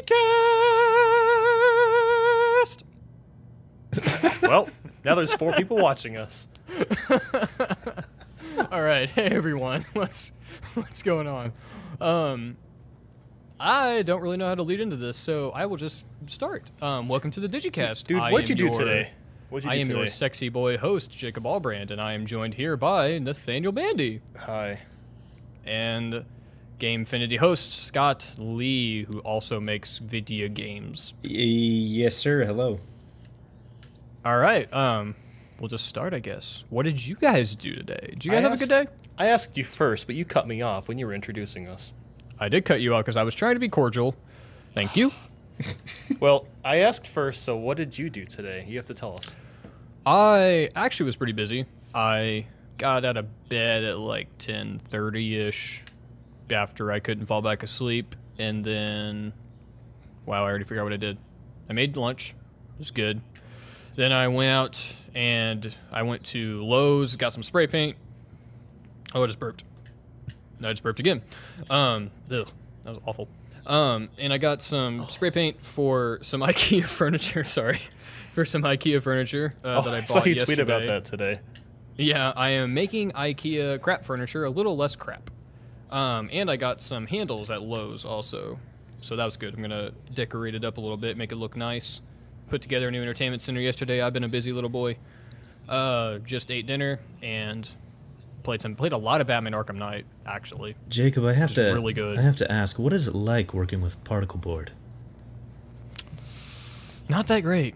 Digicast. Well, now there's 4 people watching us. All right, hey everyone, what's going on? I don't really know how to lead into this, so I will just start. Welcome to the Digicast. Dude, what'd you do today? I am your sexy boy host, Jacob Albrand, and I am joined here by Nathaniel Bandy. Hi. And Gamefinity host, Scott Lee, who also makes video games. Yes, sir. Hello. All right, we'll just start, I guess. What did you guys do today? Did you guys have a good day? I asked you first, but you cut me off when you were introducing us. I did cut you off because I was trying to be cordial. Thank you. Well, I asked first, so what did you do today? You have to tell us. I actually was pretty busy. I got out of bed at like 10:30-ish after I couldn't fall back asleep. And then, wow, I already forgot what I did. I made lunch. It was good. Then I went out and I went to Lowe's, got some spray paint. Oh, I just burped. No, I just burped again. Ugh, that was awful. And I got some spray paint for some IKEA furniture. Sorry, for some IKEA furniture that I bought yesterday. I saw you tweet about that today. Yeah, I am making IKEA crap furniture a little less crap. And I got some handles at Lowe's also, so that was good. I'm gonna decorate it up a little bit, make it look nice. Put together a new entertainment center yesterday. I've been a busy little boy. Just ate dinner and played a lot of Batman Arkham Knight, actually. Jacob, I have to ask, what is it like working with particle board? Not that great.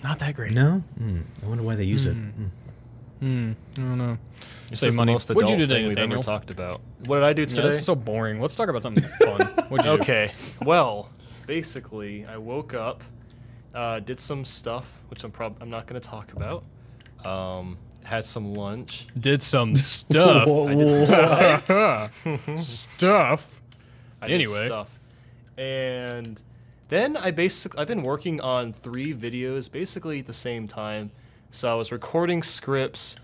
Not that great. No? I wonder why they use it. I don't know. This Save is money. the most What'd adult you do today, thing we've Nathaniel? ever talked about. What did I do today? Yeah, this is so boring. Let's talk about something fun. What'd you do? Okay. Well, basically, I woke up, did some stuff, which I'm not going to talk about. Had some lunch. Did some stuff. I did some stuff. Stuff. I did Anyway. stuff. And then I've been working on 3 videos basically at the same time. So I was recording scripts,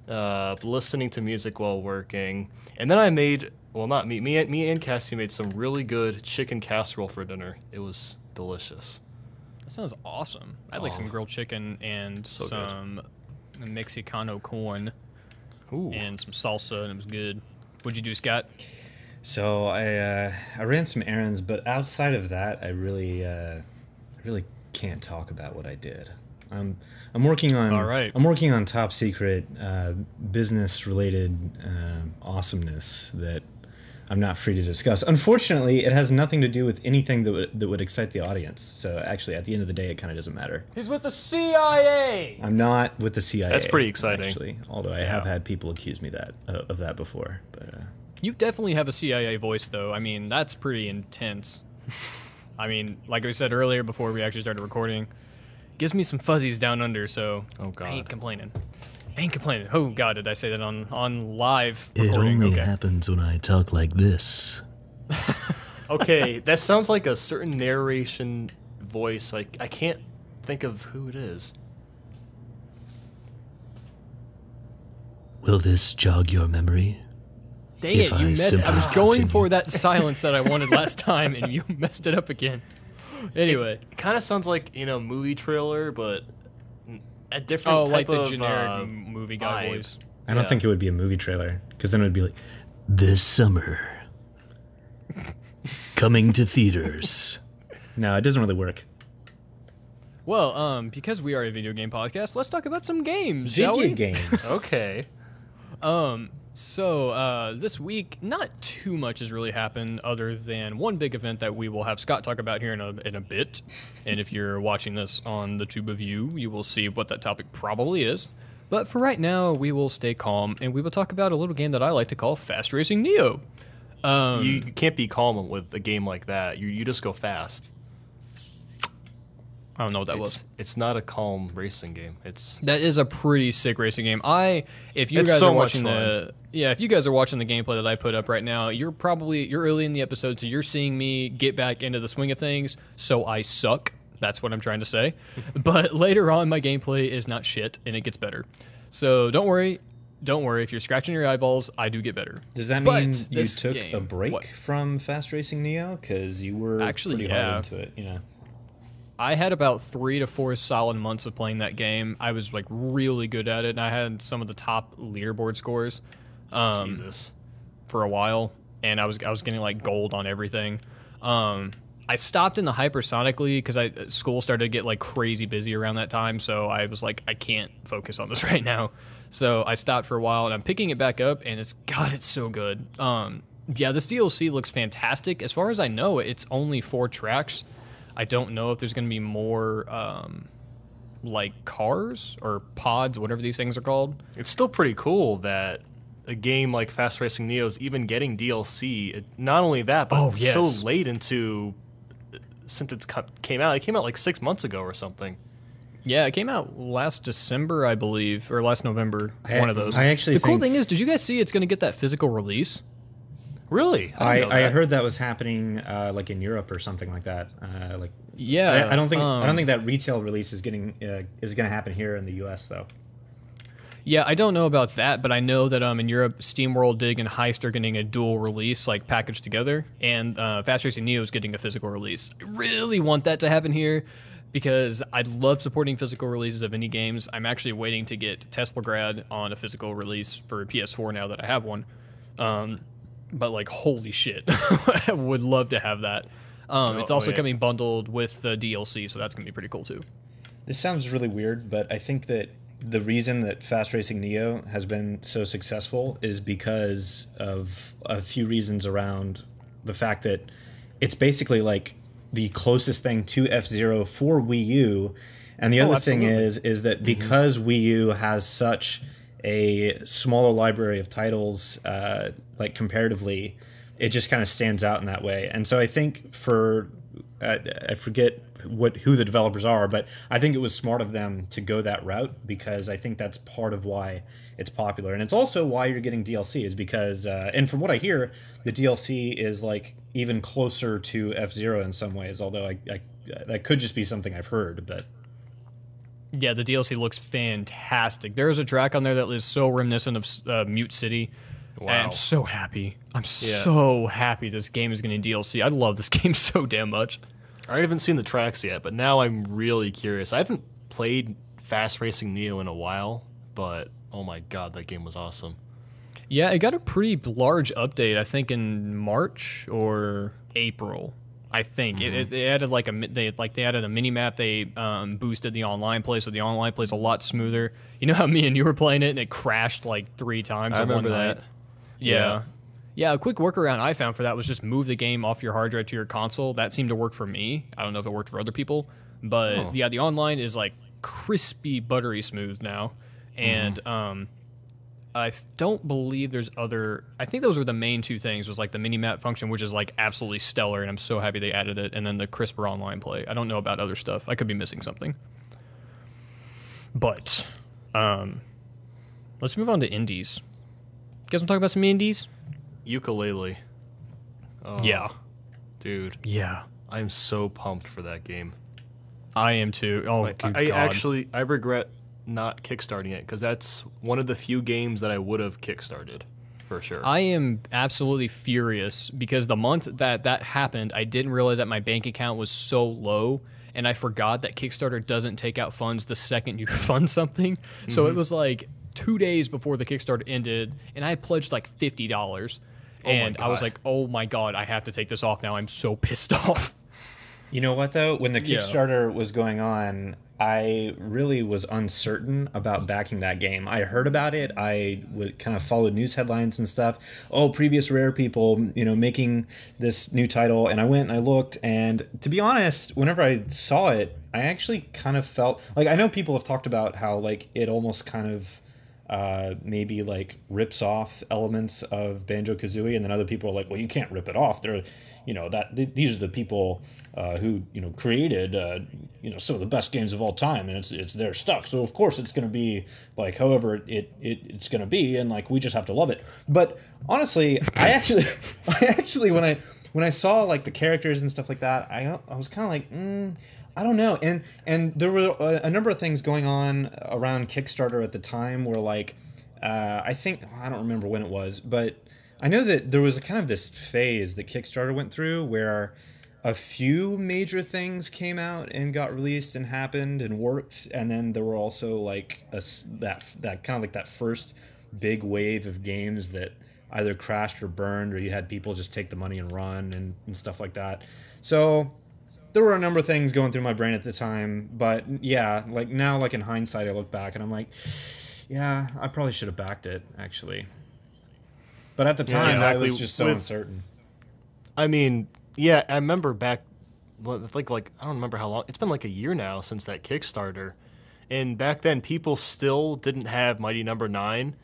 listening to music while working, and then I made, well, not me and Cassie made some really good chicken casserole for dinner. It was delicious. That sounds awesome. I had like some grilled chicken and So some Mexicano corn Ooh. and some salsa, and it was good. What'd you do, Scott? So I ran some errands, but outside of that, I really can't talk about what I did. I'm working on All right. I'm working on top secret business related awesomeness that I'm not free to discuss. Unfortunately, it has nothing to do with anything that would excite the audience. So actually, at the end of the day, it kind of doesn't matter. He's with the CIA! I'm not with the CIA. That's pretty exciting. Actually, although I have had people accuse me of that before. But You definitely have a CIA voice, though. I mean, that's pretty intense. I mean, like I said earlier before we actually started recording, gives me some fuzzies down under, so Oh, God. I ain't complaining. Oh, God, did I say that on live recording? It only Okay. happens when I talk like this. Okay, that sounds like a certain narration voice. Like, I can't think of who it is. Will this jog your memory? Dang If it, you I messed simply I was going continue. for that silence that I wanted last time, and you messed it up again. Anyway. It kind of sounds like, movie trailer, but a different type like the of generic movie guy vibe. voice. I don't think it would be a movie trailer, because then it would be like, This summer. Coming to theaters. no, it doesn't really work. Well, because we are a video game podcast, let's talk about some games, shall we? Video games. Okay. So, this week, not too much has really happened other than one big event that we will have Scott talk about here in a bit. And if you're watching this on the tube of you will see what that topic probably is. But for right now, we will stay calm, and we will talk about a little game that I like to call Fast Racing Neo. You can't be calm with a game like that. You just go fast. I don't know what that was. It's not a calm racing game. That is a pretty sick racing game. If you It's guys so are much watching fun. if you guys are watching the gameplay that I put up right now, you're early in the episode, so you're seeing me get back into the swing of things. So I suck. That's what I'm trying to say. But later on, my gameplay is not shit, and it gets better. So don't worry. don't worry. If you're scratching your eyeballs, I do get better. Does that But mean you this took a game- break what? from Fast Racing Neo? Because you were Actually, pretty yeah. hard into it. Yeah. I had about 3 to 4 solid months of playing that game. I was like really good at it, and I had some of the top leaderboard scores Jesus. for a while, and I was getting like gold on everything. I stopped in the hypersonic league because school started to get like crazy busy around that time, so I was like, I can't focus on this right now. So I stopped for a while, and I'm picking it back up, and it's so good. Yeah, this DLC looks fantastic. As far as I know, it's only 4 tracks. I don't know if there's going to be more, like cars or pods, whatever these things are called. It's still pretty cool that a game like Fast Racing Neo is even getting DLC. Not only that, but so late into since it's came out. It came out like 6 months ago or something. Yeah, it came out last December, I believe, or last November. One of those. I actually the cool think- thing is, did you guys see it's going to get that physical release? Really? I heard that was happening like in Europe or something like that. Like Yeah, I don't think that retail release is going to happen here in the U.S. though. Yeah, I don't know about that, but I know that in Europe, SteamWorld Dig and Heist are getting a dual release, like packaged together, and Fast Racing Neo is getting a physical release. I really want that to happen here because I love supporting physical releases of indie games. I'm actually waiting to get Teslagrad on a physical release for PS4 now that I have one. But like, holy shit, I would love to have that. It's also coming bundled with the DLC, so that's gonna be pretty cool too. This sounds really weird, but I think that the reason that Fast Racing Neo has been so successful is because of a few reasons around the fact that it's basically like the closest thing to F-Zero for Wii U. And the other thing is that because Wii U has such a smaller library of titles, like comparatively, it just kind of stands out in that way. And so I think for I forget who the developers are, but I think it was smart of them to go that route because I think that's part of why it's popular. And it's also why you're getting DLC is because, and from what I hear, the DLC is like even closer to F-Zero in some ways, although I that could just be something I've heard, but... Yeah, the DLC looks fantastic. There's a track on there that is so reminiscent of Mute City. Wow. And I'm so happy. I'm so happy this game is getting DLC. I love this game so damn much. I haven't seen the tracks yet, but now I'm really curious. I haven't played Fast Racing Neo in a while, but oh my god, that game was awesome. Yeah, it got a pretty large update, I think in March or April. I think it added they added a mini map. They boosted the online play, so the online play is a lot smoother. You know how me and you were playing it and it crashed like 3 times. I at one remember night? that. Yeah. Yeah, a quick workaround I found for that was just move the game off your hard drive to your console. That seemed to work for me. I don't know if it worked for other people. But yeah, the online is like crispy, buttery smooth now. And I don't believe there's other... I think those were the main 2 things, was like the mini-map function, which is like absolutely stellar, and I'm so happy they added it, and then the crisper online play. I don't know about other stuff. I could be missing something. But let's move on to indies. You guys want to talk about some indies? Ukulele. Oh, Yeah. Dude, Yeah. I'm so pumped for that game. I am too. Oh, Like, good I God. I regret not kickstarting it because that's one of the few games that I would have kickstarted for sure. I am absolutely furious because the month that happened, I didn't realize that my bank account was so low, and I forgot that Kickstarter doesn't take out funds the second you fund something. So it was like 2 days before the Kickstarter ended, and I pledged like $50. And I was God. like, oh my God, I have to take this off now. I'm so pissed off. You know what, though? When the Kickstarter was going on, I really was uncertain about backing that game. I heard about it. I kind of followed news headlines and stuff. Oh, previous Rare people, making this new title. And I went and I looked. And to be honest, whenever I saw it, I actually kind of felt... Like, I know people have talked about how, like, it almost kind of... maybe like rips off elements of Banjo-Kazooie, and then other people are like, well, you can't rip it off. They're, these are the people who created some of the best games of all time, and it's their stuff. So of course it's going to be like however it's going to be, and like we just have to love it. But honestly, I actually when I saw like the characters and stuff like that, I was kind of like. I don't know, and there were a number of things going on around Kickstarter at the time where like I think I don't remember when it was, but I know that there was a kind of this phase that Kickstarter went through where a few major things came out and got released and happened and worked, and then there were also like that kind of like that first big wave of games that either crashed or burned, or you had people just take the money and run and stuff like that. So there were a number of things going through my brain at the time, but yeah, like now, like in hindsight, I look back and I'm like, yeah, I probably should have backed it actually. But at the time, I was just so uncertain. I mean, yeah, I remember back, well, like I don't remember how long. It's been like a year now since that Kickstarter, and back then people still didn't have Mighty Number 9,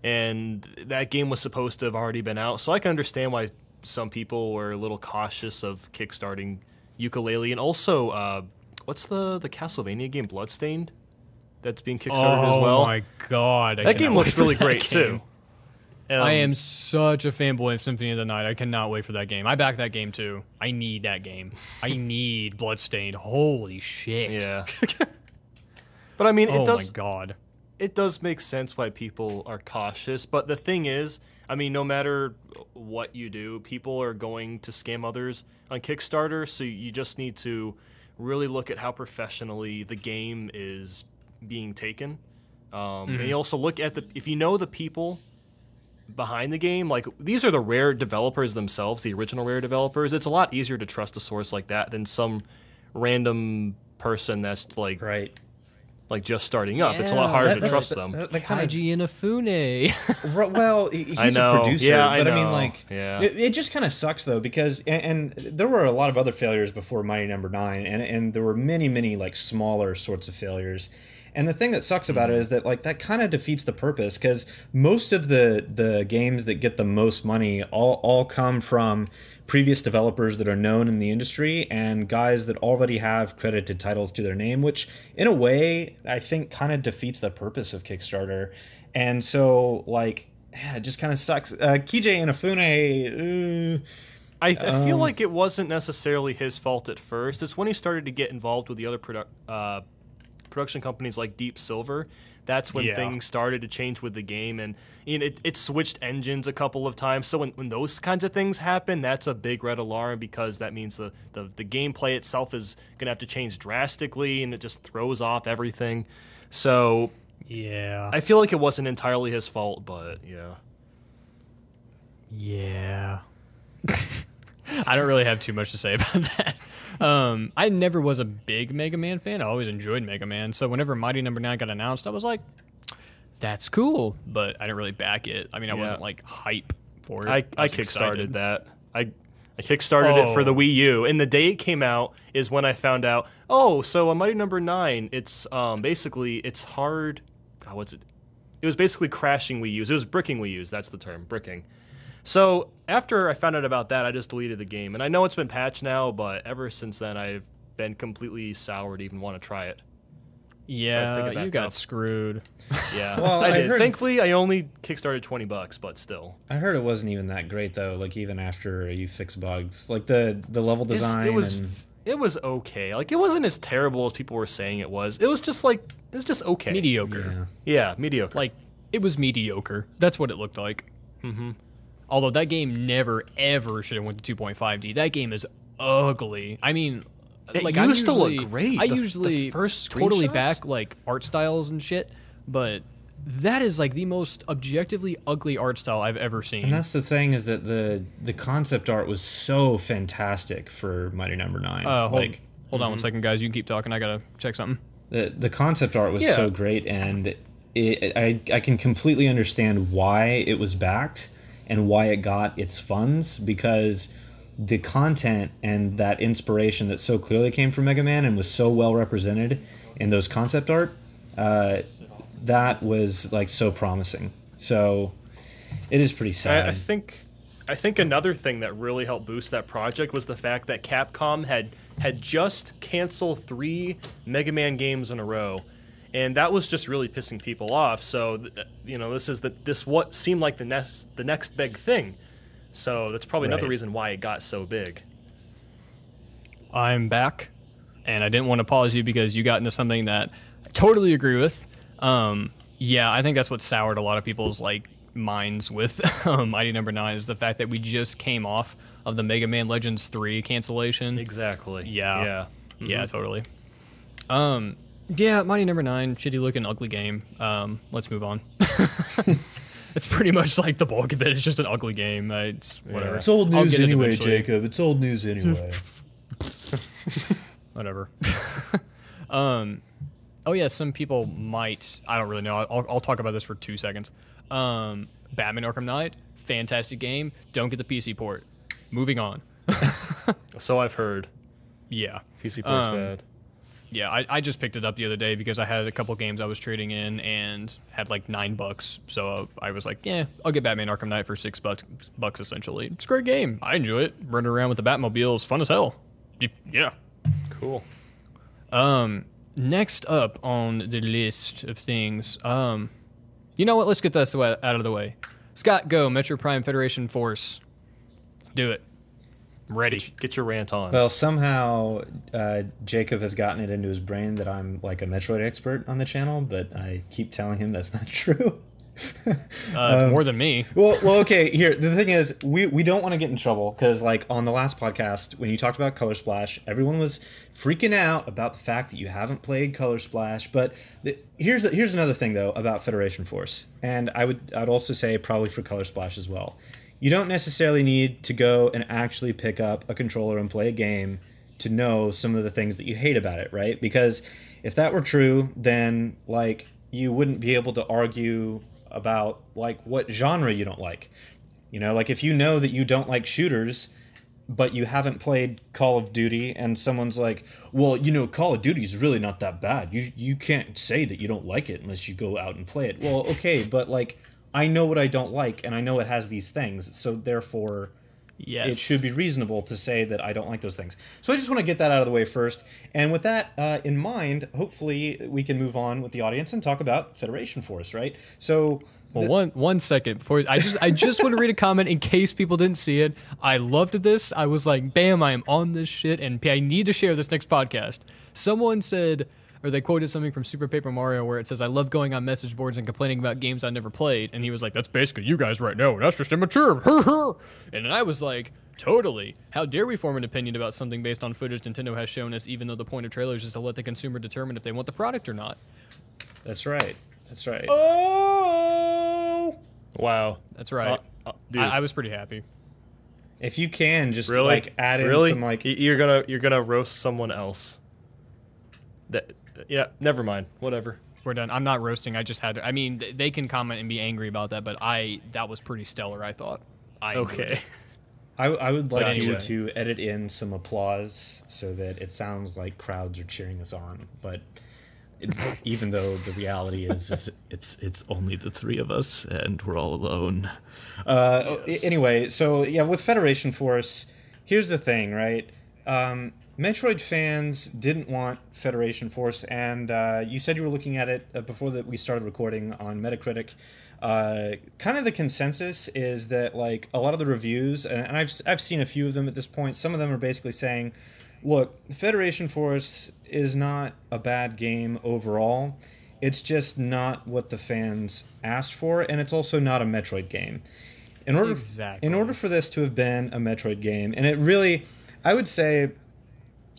and that game was supposed to have already been out. So I can understand why some people were a little cautious of kickstarting Yooka-Laylee, and also what's the Castlevania game Bloodstained that's being kickstarted as well. Oh my god, that game looks really great too. I am such a fanboy of Symphony of the Night. I cannot wait for that game. I back that game too. I need that game. I need Bloodstained. Holy shit. Yeah. But I mean, oh my god. It does make sense why people are cautious. But the thing is, I mean, no matter what you do, people are going to scam others on Kickstarter. So you just need to really look at how professionally the game is being taken. And you also look at if you know the people behind the game, like these are the Rare developers themselves, the original Rare developers. It's a lot easier to trust a source like that than some random person that's like just starting up. It's a lot harder to trust them. Kaiji Inafune. Well, he's a producer, yeah, but I mean, like, it just kind of sucks though, because and there were a lot of other failures before Mighty Number 9, and there were many like smaller sorts of failures. And the thing that sucks about it is that like that kind of defeats the purpose, because most of the games that get the most money all come from previous developers that are known in the industry and guys that already have credited titles to their name, which in a way I think kind of defeats the purpose of Kickstarter. And so like it just kind of sucks. Keiji Inafune. I feel like it wasn't necessarily his fault at first. It's when he started to get involved with the other production companies like Deep Silver. That's when things started to change with the game, and it switched engines a couple of times. So when those kinds of things happen, that's a big red alarm, because that means the gameplay itself is going to have to change drastically, and it just throws off everything. So yeah, I feel like it wasn't entirely his fault, but yeah. I don't really have too much to say about that. I never was a big Mega Man fan. I always enjoyed Mega Man. So whenever Mighty Number 9 got announced, I was like, that's cool. But I didn't really back it. I mean, I wasn't like hype for it. I kickstarted that. I kickstarted it for the Wii U. And the day it came out is when I found out, so a Mighty Number 9, it's basically, it's hard. What's it? It was basically crashing Wii U's. It was bricking Wii U's. That's the term, bricking. So after I found out about that, I just deleted the game. And I know it's been patched now, but ever since then, I've been completely sour to even want to try it. Yeah, you got screwed. Yeah, well, I did. Thankfully, I only kickstarted $20, but still. I heard it wasn't even that great though. Like even after you fix bugs, like the level design, it was okay. Like it wasn't as terrible as people were saying it was. It was just like okay, mediocre. Yeah, mediocre. Like it was mediocre. That's what it looked like. Mm-hmm. Although that game never, ever should have went to 2.5D. That game is ugly. I mean, it used to look great. I usually totally back like art styles and shit, but that is like the most objectively ugly art style I've ever seen. And that's the thing, is that the concept art was so fantastic for Mighty Number 9. Hold on one second, guys. You can keep talking. I gotta check something. The concept art was so great, and I can completely understand why it was backed and why it got its funds, because the content and that inspiration that so clearly came from Mega Man and was so well represented in those concept art, that was like so promising. So it is pretty sad. I think another thing that really helped boost that project was the fact that Capcom had just canceled 3 Mega Man games in a row. And that was just really pissing people off. So, this what seemed like the next big thing. So that's probably another reason why it got so big. I'm back, and I didn't want to pause you because you got into something that I totally agree with. Yeah, I think that's what soured a lot of people's like minds with Mighty Number 9 is the fact that we just came off of the Mega Man Legends 3 cancellation. Exactly. Yeah. Yeah. Yeah, totally. Yeah, Mighty Number 9, shitty looking, ugly game. Let's move on. It's pretty much like the bulk of it. It's just an ugly game. It's whatever. Yeah. It's old I'll news get it anyway, eventually. Jacob. It's old news anyway. Whatever. Oh yeah, some people might. I don't really know. I'll talk about this for 2 seconds. Batman Arkham Knight, fantastic game. Don't get the PC port. Moving on. So I've heard. Yeah. PC port's bad. Yeah, I just picked it up the other day because I had a couple games I was trading in and had like $9. So I was like, yeah, I'll get Batman Arkham Knight for $6 essentially. It's a great game. I enjoy it. Running around with the Batmobile is fun as hell. Yeah. Cool. Next up on the list of things, you know what? Let's get this out of the way. Scott, go. Metroid Prime Federation Force. Let's do it. I'm ready. Get your rant on. Well, somehow Jacob has gotten it into his brain that I'm like a Metroid expert on the channel, but I keep telling him that's not true. It's more than me. Well, okay. Here, the thing is, we don't want to get in trouble because, like, on the last podcast when you talked about Color Splash, everyone was freaking out about the fact that you haven't played Color Splash. But here's another thing though about Federation Force, and I'd also say probably for Color Splash as well. You don't necessarily need to go and actually pick up a controller and play a game to know some of the things that you hate about it, right? Because if that were true, then like you wouldn't be able to argue about like what genre you don't like. You know, like if you know that you don't like shooters, but you haven't played Call of Duty and someone's like, well, you know, Call of Duty is really not that bad. You can't say that you don't like it unless you go out and play it. Well, okay, but like I know what I don't like and I know it has these things. So therefore Yes. it should be reasonable to say that I don't like those things. So I just want to get that out of the way first. And with that in mind, hopefully we can move on with the audience and talk about Federation Force, right? So Well, one second before I just want to read a comment in case people didn't see it. I loved this. I was like, bam, I am on this shit, and I need to share this next podcast. Someone said, or they quoted something from Super Paper Mario where it says, "I love going on message boards and complaining about games I never played," and he was like, "That's basically you guys right now. That's just immature." And then I was like, totally. How dare we form an opinion about something based on footage Nintendo has shown us, even though the point of trailers is to let the consumer determine if they want the product or not. that's right. That's right. Oh! Wow. That's right. Dude. I was pretty happy. If you can just Really? like add in Really? some like You're gonna roast someone else. Yeah, never mind. Whatever. We're done. I'm not roasting. I just had to. I mean, they can comment and be angry about that, but that was pretty stellar, I thought. I enjoyed Okay. it. I would like you anyway. to edit in some applause so that it sounds like crowds are cheering us on. But even though the reality is It's only the three of us, and we're all alone. Anyway, so yeah, with Federation Force, here's the thing, right? Metroid fans didn't want Federation Force, and you said you were looking at it before that we started recording on Metacritic. Kind of the consensus is that like a lot of the reviews, and I've seen a few of them at this point. Some of them are basically saying, "Look, Federation Force is not a bad game overall. It's just not what the fans asked for, and it's also not a Metroid game." In order for this to have been a Metroid game, and it really, I would say,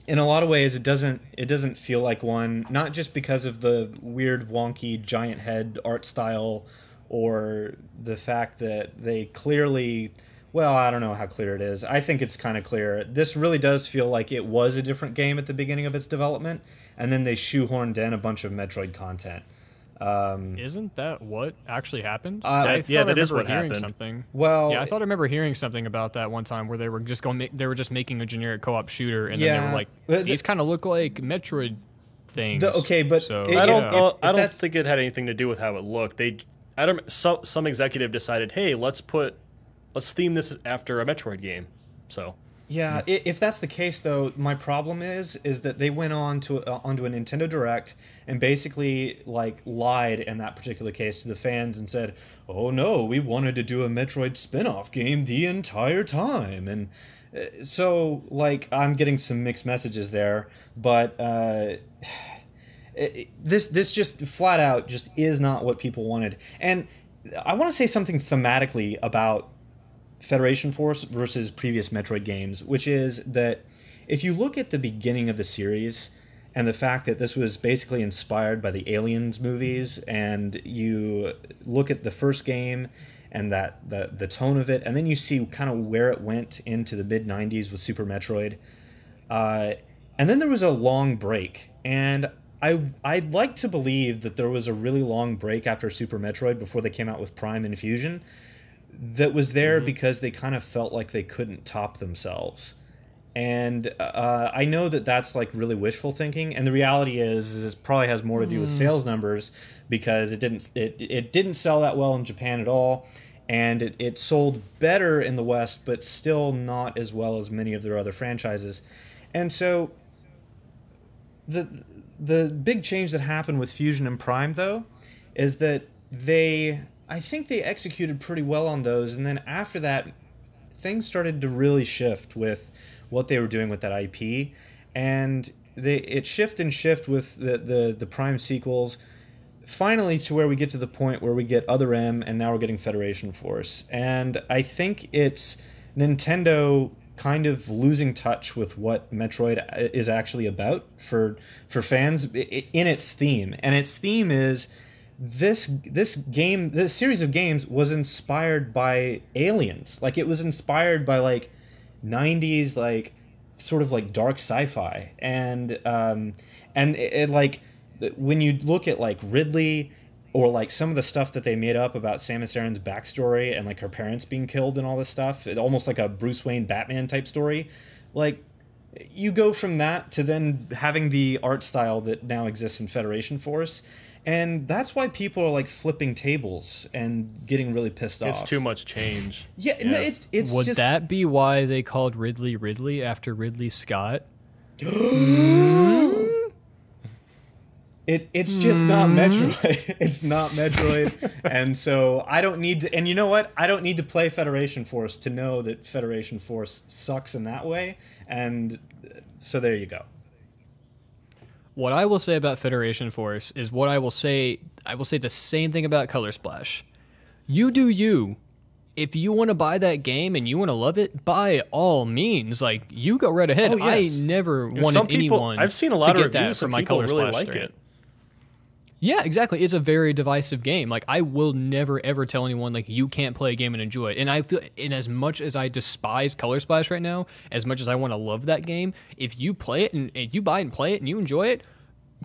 in a lot of ways, it doesn't feel like one. Not just because of the weird, wonky, giant head art style, or the fact that they clearly. Well, I don't know how clear it is. I think it's kind of clear. This really does feel like it was a different game at the beginning of its development, and then they shoehorned in a bunch of Metroid content. Isn't that what actually happened? That is what hearing happened. Something. Well, Yeah, I thought I remember hearing something about that one time where they were just making a generic co-op shooter, and then they were like, these kind of look like Metroid things. Okay, but so, it- I don't. yeah. I don't that's- think it had anything to do with how it looked. Some executive decided, hey, let's theme this after a Metroid game. So Yeah, if that's the case, though, my problem is that they went onto a Nintendo Direct and basically like lied in that particular case to the fans and said, "Oh no, we wanted to do a Metroid spin-off game the entire time." And so like I'm getting some mixed messages there, but This just flat out just is not what people wanted. And I want to say something thematically about Federation Force versus previous Metroid games, which is that if you look at the beginning of the series and the fact that this was basically inspired by the Aliens movies, and you look at the first game and that the tone of it, and then you see kind of where it went into the mid 90s with Super Metroid, and then there was a long break, and I'd like to believe that there was a really long break after Super Metroid before they came out with Prime and Fusion that was there because they kind of felt like they couldn't top themselves. And I know that that's like really wishful thinking, and the reality is it probably has more to do with sales numbers, because it didn't sell that well in Japan at all, and it sold better in the West, but still not as well as many of their other franchises. And so the big change that happened with Fusion and Prime, though, is that I think they executed pretty well on those, and then after that, things started to really shift with what they were doing with that IP, and it shift with the Prime sequels, finally to where we get to the point where we get Other M, and now we're getting Federation Force. And I think it's Nintendo kind of losing touch with what Metroid is actually about for fans in its theme. And its theme is this series of games was inspired by Aliens. Like, it was inspired by like 90s like sort of like dark sci-fi, and it like when you look at like Ridley or like some of the stuff that they made up about Samus Aran's backstory and like her parents being killed and all this stuff, it almost like a Bruce Wayne Batman type story. Like, you go from that to then having the art style that now exists in Federation Force, and that's why people are like flipping tables and getting really pissed off. It's too much change. Yeah. No, it's Would just... that be why they called Ridley after Ridley Scott? It's just not Metroid. It's not Metroid. And so I don't need to... And you know what? I don't need to play Federation Force to know that Federation Force sucks in that way. And so there you go. What I will say about Federation Force is what I will say the same thing about Color Splash. You do you. If you want to buy that game and you want to love it, by all means, like, you go right ahead. Oh, yes. I never wanted Some people, anyone I've seen a lot to of get reviews, that for and my people Color really Splash like thread. it. Yeah, exactly. It's a very divisive game. Like, I will never ever tell anyone like you can't play a game and enjoy it. And I feel, in as much as I despise Color Splash right now, as much as I want to love that game, if you play it and you buy it and play it and you enjoy it,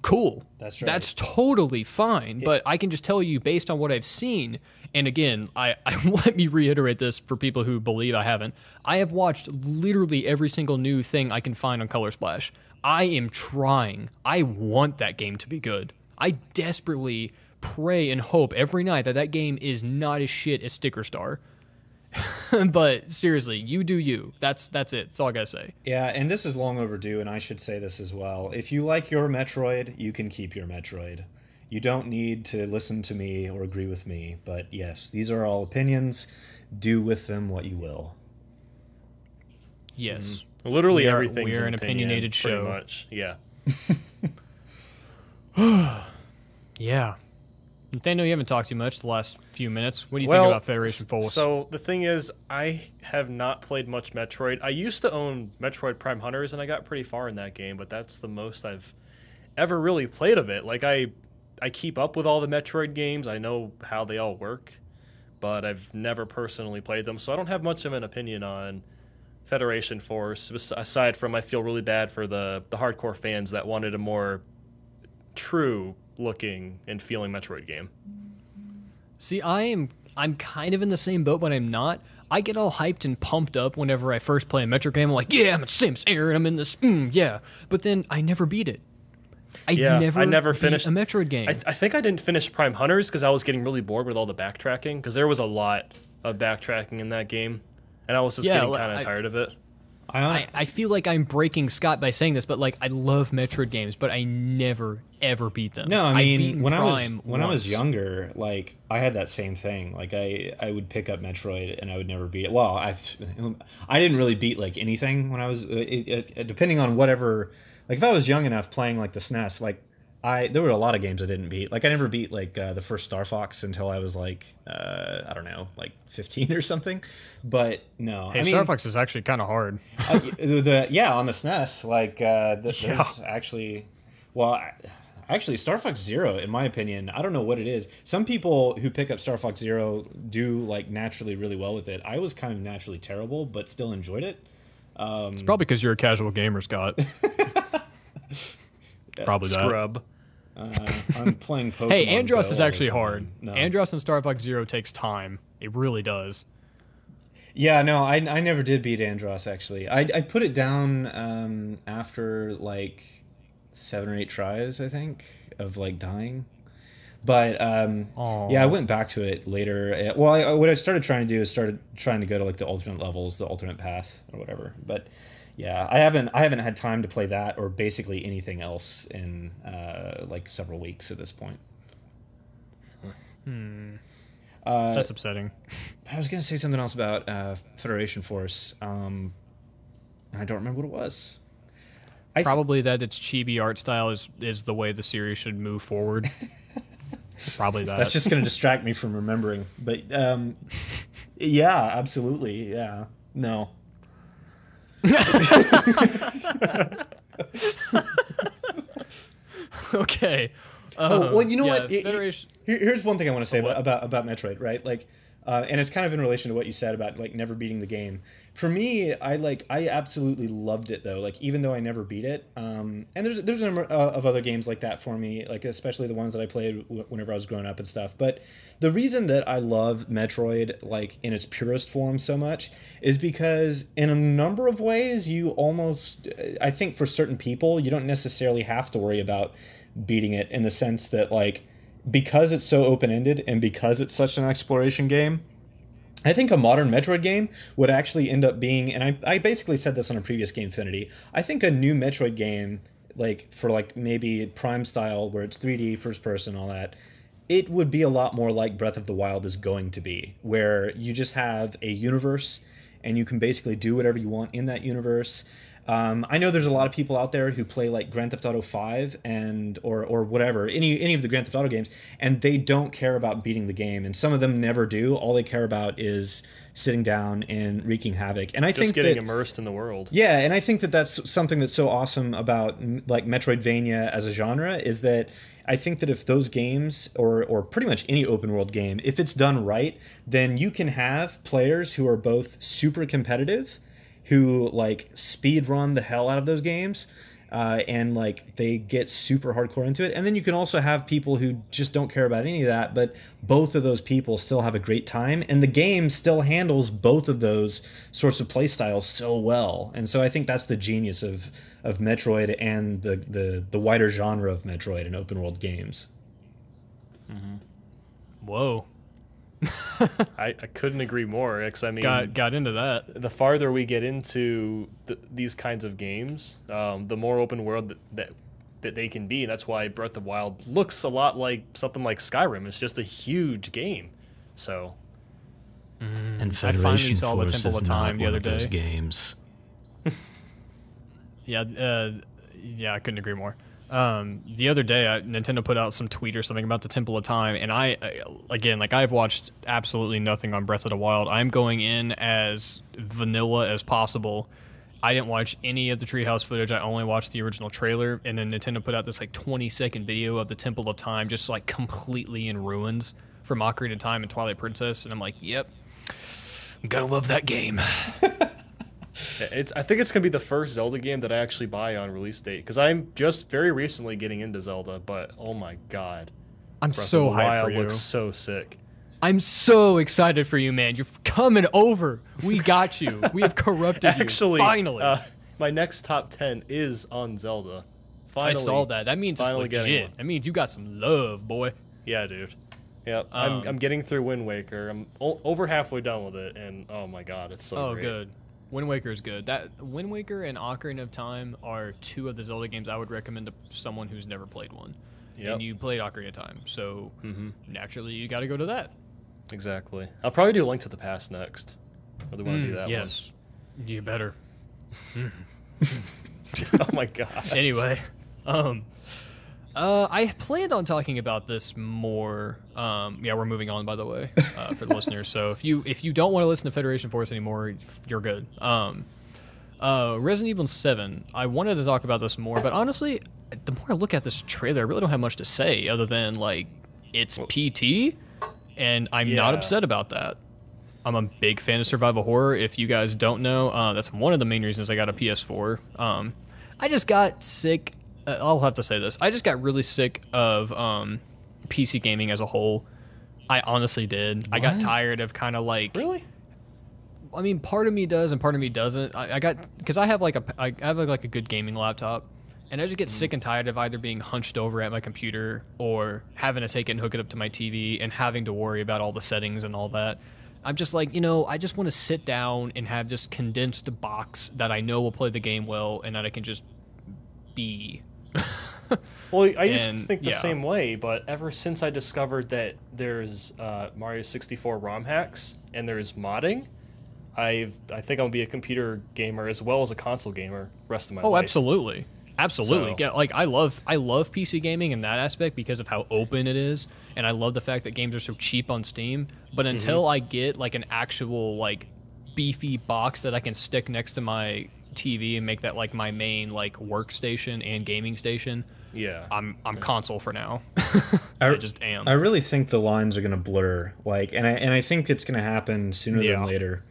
cool. That's right. That's totally fine. But I can just tell you based on what I've seen. And again, I let me reiterate this for people who believe I haven't. I have watched literally every single new thing I can find on Color Splash. I am trying. I want that game to be good. I desperately pray and hope every night that game is not as shit as Sticker Star. But seriously, you do you. That's it. That's all I gotta say. Yeah, and this is long overdue, and I should say this as well. If you like your Metroid, you can keep your Metroid. You don't need to listen to me or agree with me, but yes, these are all opinions. Do with them what you will. Yes. Literally We are- everything's we are an an opinionated pretty show. much. Yeah. Yeah. Nathaniel, you haven't talked too much the last few minutes. What do you Well, think about Federation Force? So the thing is, I have not played much Metroid. I used to own Metroid Prime Hunters, and I got pretty far in that game, but that's the most I've ever really played of it. Like, I keep up with all the Metroid games. I know how they all work, but I've never personally played them, so I don't have much of an opinion on Federation Force, aside from I feel really bad for the hardcore fans that wanted a more true looking and feeling Metroid game. See, I'm kind of in the same boat, but I'm not. I get all hyped and pumped up whenever I first play a Metroid game. I'm like, yeah, I'm at Samus Aran, I'm in this, yeah. But then I never beat it. I never beat finished a Metroid game. I think I didn't finish Prime Hunters because I was getting really bored with all the backtracking, because there was a lot of backtracking in that game, and I was just getting kind of tired of it. I feel like I'm breaking Scott by saying this, but like, I love Metroid games, but I never ever beat them. No, I I've mean, beaten when I Prime was once. younger, like, I had that same thing. Like, I would pick up Metroid and I would never beat it. Well, I didn't really beat like anything when I was depending on whatever. Like, if I was young enough playing like the SNES, like, there were a lot of games I didn't beat. Like I never beat like the first Star Fox until I was like I don't know, like 15 or something. But no, Hey, I mean, Star Fox is actually kind of hard. yeah, on the SNES, like this actually, well, actually Star Fox Zero, in my opinion, I don't know what it is. Some people who pick up Star Fox Zero do like naturally really well with it. I was kind of naturally terrible, but still enjoyed it. It's probably because you're a casual gamer, Scott. Probably that. Scrub. I'm playing Pokemon. Hey, Andros Go is all actually the time. hard. No. Andros in Star Fox Zero takes time. It really does. Yeah, no, I never did beat Andros, actually. I put it down after, like, 7 or 8 tries, I think, of, like, dying. But, yeah, I went back to it later. Well, what I started trying to do is started trying to go to, like, the alternate levels, the alternate path, or whatever. But, yeah, I haven't had time to play that or basically anything else in, like, several weeks at this point. That's upsetting. I was going to say something else about Federation Force. I don't remember what it was. Probably that its chibi art style is the way the series should move forward. Probably that. That's just going to distract me from remembering. But yeah, absolutely. Yeah. No. Okay. Well, you know what? Federation... Here's one thing I want to say about Metroid, right? Like, and it's kind of in relation to what you said about like never beating the game. For me, I absolutely loved it though. Like even though I never beat it, and there's a number of other games like that for me, like especially the ones that I played whenever I was growing up and stuff. But the reason that I love Metroid like in its purest form so much is because in a number of ways you almost, I think for certain people, you don't necessarily have to worry about beating it in the sense that like because it's so open-ended and because it's such an exploration game, I think a modern Metroid game would actually end up being, and I basically said this on a previous Gamefinity, I think a new Metroid game, like for like maybe Prime style where it's 3D, first person, all that, it would be a lot more like Breath of the Wild is going to be, where you just have a universe and you can basically do whatever you want in that universe. I know there's a lot of people out there who play like Grand Theft Auto 5 and or whatever, any of the Grand Theft Auto games, and they don't care about beating the game, and some of them never do. All they care about is sitting down and wreaking havoc. And I think just getting immersed in the world. Yeah, and I think that that's something that's so awesome about like Metroidvania as a genre is that I think that if those games or pretty much any open world game, if it's done right, then you can have players who are both super competitive, who like speed run the hell out of those games, and like they get super hardcore into it. And then you can also have people who just don't care about any of that, but both of those people still have a great time, and the game still handles both of those sorts of play styles so well. And so I think that's the genius of Metroid and the wider genre of Metroid and open world games. Whoa. I couldn't agree more. Because I mean, Got into that. the farther we get into these kinds of games, the more open world that they can be. That's why Breath of the Wild looks a lot like something like Skyrim. It's just a huge game. So, And I finally Federation saw the Force Temple is of Time not the one other of those day. games. Yeah, I couldn't agree more. The other day, Nintendo put out some tweet or something about the Temple of Time, and I've watched absolutely nothing on Breath of the Wild. I'm going in as vanilla as possible. I didn't watch any of the Treehouse footage. I only watched the original trailer, and then Nintendo put out this like 20-second video of the Temple of Time just like completely in ruins from Ocarina of Time and Twilight Princess, and I'm like, yep, I'm gonna love that game. I think it's gonna be the first Zelda game that I actually buy on release date because I'm just very recently getting into Zelda. But oh my god, I'm Breath so of the hyped Wild for you. looks so sick. I'm so excited for you, man. You're coming over. We got you. We have corrupted Actually, you. Finally. my next top 10 is on Zelda. Finally, I saw that. That means it's finally getting legit. one. That means you got some love, boy. Yeah, dude. Yeah, I'm getting through Wind Waker. I'm over halfway done with it, and oh my god, it's so great. Good. Wind Waker is good. That Wind Waker and Ocarina of Time are two of the Zelda games I would recommend to someone who's never played one. Yep. And you played Ocarina of Time, so naturally you got to go to that. Exactly. I'll probably do Link to the Past next. Really want to do that yes. You better. one. Oh my god. Anyway, I planned on talking about this more. Yeah, we're moving on, by the way, for the listeners. So if you don't want to listen to Federation Force anymore, you're good. Resident Evil 7. I wanted to talk about this more, but honestly, the more I look at this trailer, I really don't have much to say other than like it's PT, and I'm not upset about that. I'm a big fan of survival horror. If you guys don't know, that's one of the main reasons I got a PS4. I just got sick. I'll have to say this. I just got really sick of PC gaming as a whole. I honestly did. What? I got tired of kind of like... Really? I mean, part of me does and part of me doesn't. I got... Because I have like a good gaming laptop. And I just get sick and tired of either being hunched over at my computer or having to take it and hook it up to my TV and having to worry about all the settings and all that. I'm just like, I just want to sit down and have just condensed box that I know will play the game well and that I can just be... Well, I used to think the same way, but ever since I discovered that there's Mario 64 ROM hacks and there's modding, I think I'm gonna be a computer gamer as well as a console gamer rest of my life. Oh, absolutely. Absolutely. So. Yeah, like I love PC gaming in that aspect because of how open it is, and I love the fact that games are so cheap on Steam. But until I get like an actual like beefy box that I can stick next to my TV and make that like my main like workstation and gaming station, I'm console for now. I just am. I really think the lines are going to blur, like, and I think it's going to happen sooner than later.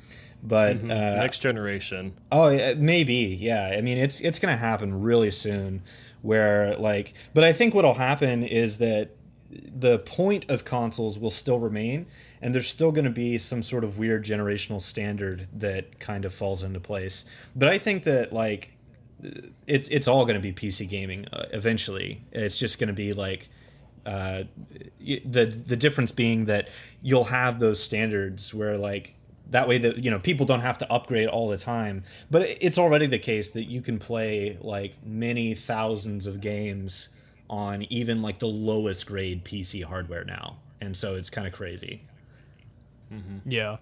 But next generation. Oh, maybe, yeah. I mean, it's going to happen really soon. Where like, but I think what'll happen is that the point of consoles will still remain, and there's still going to be some sort of weird generational standard that kind of falls into place. But I think that like it's all going to be PC gaming eventually. It's just going to be like the difference being that you'll have those standards where like that way that people don't have to upgrade all the time. But it's already the case that you can play like many thousands of games on even like the lowest grade PC hardware now, and so it's kind of crazy. Yeah.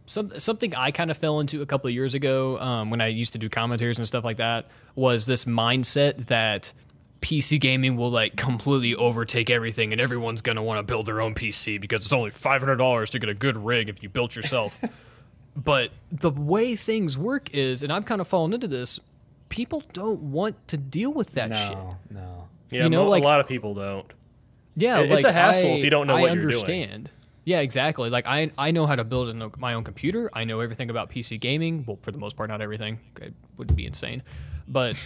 Something I kind of fell into a couple of years ago when I used to do commentaries and stuff like that was this mindset that PC gaming will like completely overtake everything and everyone's going to want to build their own PC because it's only $500 to get a good rig if you built yourself. But the way things work is, and I've kind of fallen into this, people don't want to deal with that shit. No. Yeah, like, a lot of people don't. Yeah, it's a hassle if you don't know what you're doing. I understand. Yeah, exactly. Like I know how to build my own computer. I know everything about PC gaming. Well, for the most part, not everything. It would be insane. But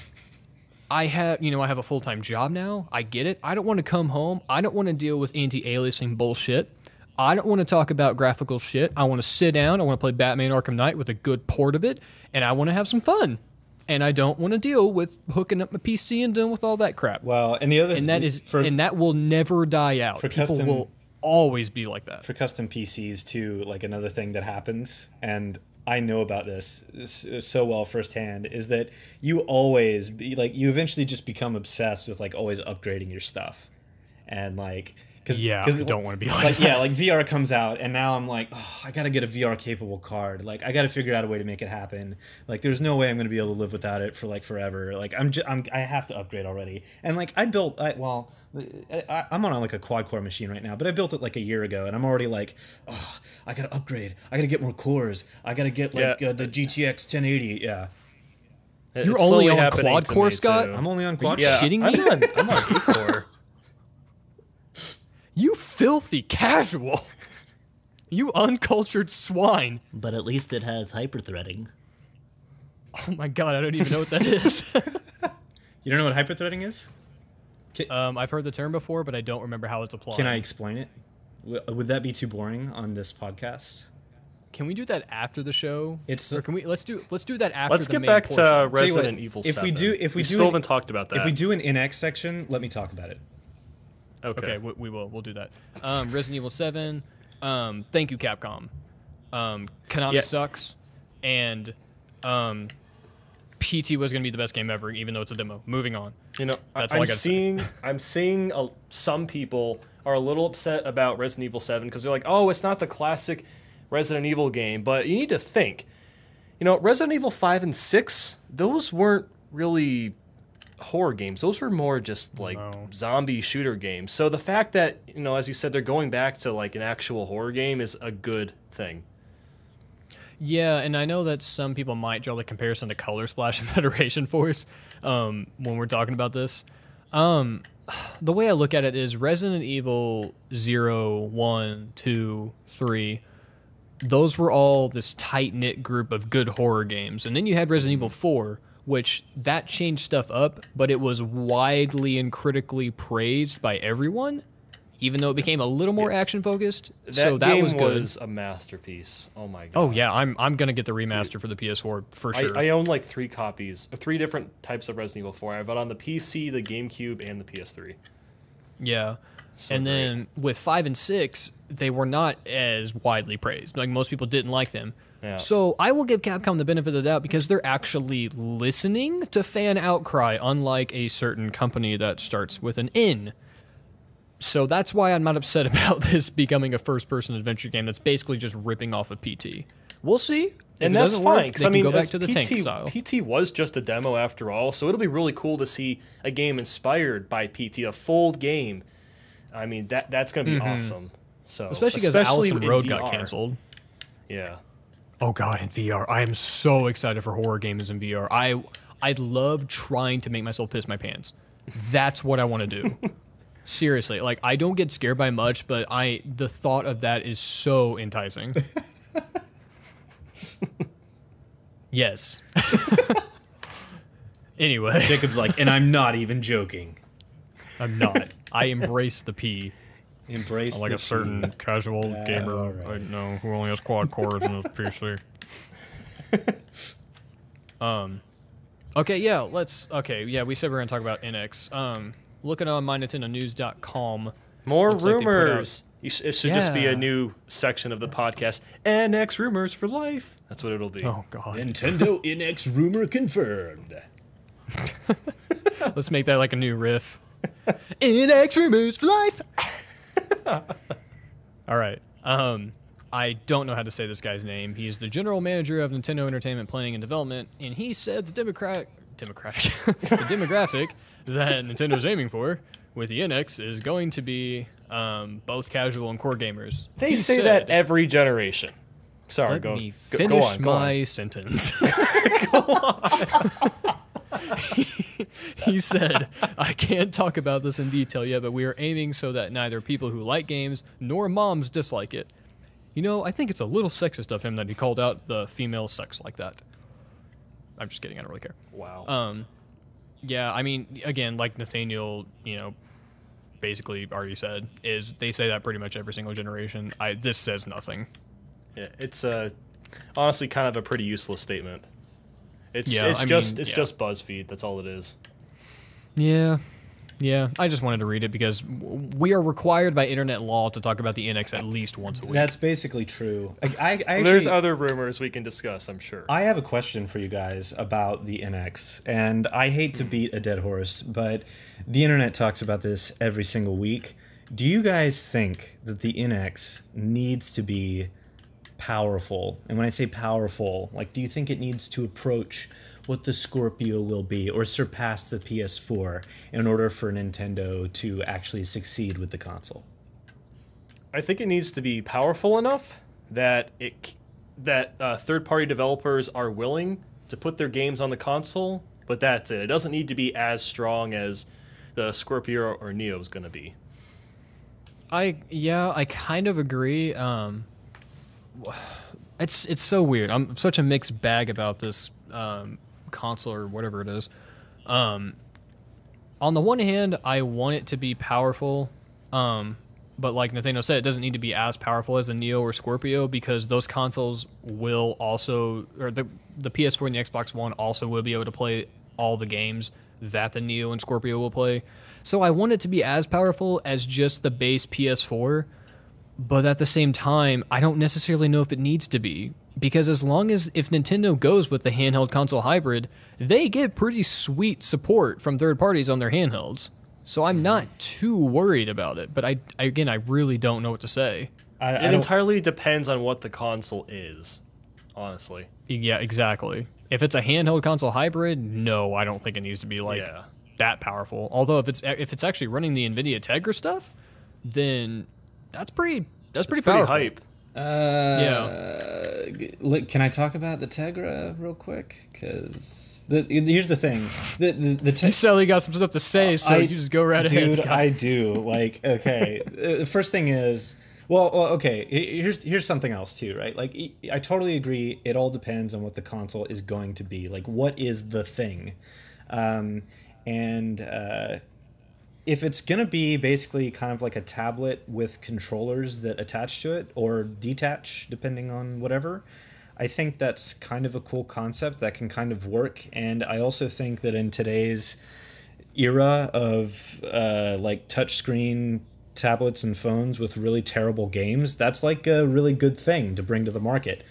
I have a full-time job now. I get it. I don't want to come home. I don't want to deal with anti-aliasing bullshit. I don't want to talk about graphical shit. I want to sit down. I want to play Batman Arkham Knight with a good port of it, and I want to have some fun. And I don't want to deal with hooking up my PC and dealing with all that crap. Well, and that will never die out. People will always be like that. For custom PCs too, like another thing that happens, and I know about this so well firsthand, is that you eventually just become obsessed with like always upgrading your stuff, and like I don't want to be like that. Yeah, like VR comes out, and now I'm like, oh, I gotta get a VR capable card. Like I gotta figure out a way to make it happen. Like there's no way I'm gonna be able to live without it for like forever. Like I have to upgrade already. And like I'm on like a quad core machine right now, but I built it like a year ago, and I'm already like, oh, I gotta upgrade. I gotta get more cores. I gotta get like the GTX 1080. Yeah. You're only on quad core, Scott? I'm only on quad core. Are you shitting me? I'm on 8 core. You filthy casual. You uncultured swine. But at least it has hyperthreading. Oh my god, I don't even know what that is. You don't know what hyperthreading is? I've heard the term before, but I don't remember how it's applied. Can I explain it? Would that be too boring on this podcast? Can we do that after the show? Let's do that after. Let's get back to Resident Evil 7. If we still haven't talked about that. If we do an NX section, let me talk about it. Okay, we will. We'll do that. Resident Evil 7. Thank you, Capcom. Konami sucks, and PT was going to be the best game ever, even though it's a demo. Moving on. That's all I got to say. I'm seeing some people are a little upset about Resident Evil 7 because they're like, oh, it's not the classic Resident Evil game. But you need to think. Resident Evil 5 and 6, those weren't really horror games. Those were more just like No. zombie shooter games. So the fact that, as you said, they're going back to like an actual horror game is a good thing. Yeah, and I know that some people might draw the comparison to Color Splash and Federation Force when we're talking about this. The way I look at it is Resident Evil 0, 1, 2, 3, those were all this tight-knit group of good horror games. And then you had Resident Evil 4, which that changed stuff up, but it was widely and critically praised by everyone, even though it became a little more action-focused. So that game was good. was a masterpiece. Oh my god. Oh yeah, I'm gonna get the remaster for the PS4 for sure. I own like 3 copies, 3 different types of Resident Evil 4. I have it on the PC, the GameCube, and the PS3. Yeah. So and great. then with 5 and 6, they were not as widely praised. Like, most people didn't like them. Yeah. So I will give Capcom the benefit of the doubt because they're actually listening to fan outcry, unlike a certain company that starts with an N. So that's why I'm not upset about this becoming a first-person adventure game that's basically just ripping off of PT. We'll see. If And it that's doesn't fine, work, because they I mean, can go back as to the PT, tank style. PT was just a demo after all, so it'll be really cool to see a game inspired by PT, a full game. I mean, that's going to be awesome. So Especially because Allison in Road VR. got canceled. Yeah. Oh god, in VR. I am so excited for horror games in VR. I love trying to make myself piss my pants. That's what I want to do. Seriously, like, I don't get scared by much, but the thought of that is so enticing. Yes. Anyway, Jacob's like, and I'm not even joking. I'm not. I embrace the P. Embrace Like the a certain casual gamer alright. I know who only has quad cores in his PC. Okay, yeah, we said we are gonna talk about NX. Looking on mynintendonews.com. More Looks like they put out- rumors. It should just be Yeah. a new section of the podcast. NX rumors for life. That's what it'll be. Oh god. Nintendo NX rumor confirmed. Let's make that like a new riff. NX rumors for life. All right. I don't know how to say this guy's name. He's the general manager of Nintendo Entertainment Planning and Development, and he said the demographic that Nintendo's aiming for with the NX is going to be both casual and core gamers. They He say said, that every generation. Sorry, Let go, me go, finish go on. Go my on. sentence. He said, I can't talk about this in detail yet, but we are aiming so that neither people who like games nor moms dislike it. You know, I think it's a little sexist of him that he called out the female sex like that. I'm just kidding. I don't really care. Wow. Yeah, I mean, again, like Nathaniel, basically already said, is they say that pretty much every single generation. This says nothing. Yeah, it's honestly kind of a pretty useless statement. It's Yeah, just yeah. just BuzzFeed. That's all it is. Yeah. I just wanted to read it because we are required by internet law to talk about the NX at least once a week. That's basically true. I There's actually, other rumors we can discuss, I'm sure. I have a question for you guys about the NX, and I hate to beat a dead horse, but the internet talks about this every single week. Do you guys think that the NX needs to be powerful? And when I say powerful, like, do you think it needs to approach what the Scorpio will be or surpass the PS4 in order for Nintendo to actually succeed with the console? I think it needs to be powerful enough that third-party developers are willing to put their games on the console, but that's it. It doesn't need to be as strong as the Scorpio or Neo is going to be. I kind of agree. It's so weird. I'm such a mixed bag about this console or whatever it is. On the one hand, I want it to be powerful, but like Nathaniel said, it doesn't need to be as powerful as the Neo or Scorpio because those consoles will also, or the PS4 and the Xbox One also will be able to play all the games that the Neo and Scorpio will play. So I want it to be as powerful as just the base PS4, but at the same time, I don't necessarily know if it needs to be. Because if Nintendo goes with the handheld console hybrid, they get pretty sweet support from third parties on their handhelds. So I'm not too worried about it, but I really don't know what to say. It entirely depends on what the console is, honestly. Yeah, exactly. If it's a handheld console hybrid, no, I don't think it needs to be like Yeah. that powerful. Although if it's actually running the NVIDIA Tegra stuff, then that's pretty powerful. Hype. Can I talk about the Tegra real quick? Because here's the thing. The You certainly got some stuff to say, so you just go right ahead, Scott. I do. Like, okay. The first thing is, well, okay. Here's something else too, right? Like, I totally agree. It all depends on what the console is going to be. Like, what is the thing? If it's going to be basically kind of like a tablet with controllers that attach to it or detach, depending on whatever, I think that's kind of a cool concept that can kind of work. And I also think that in today's era of like touchscreen tablets and phones with really terrible games, that's like a really good thing to bring to the market.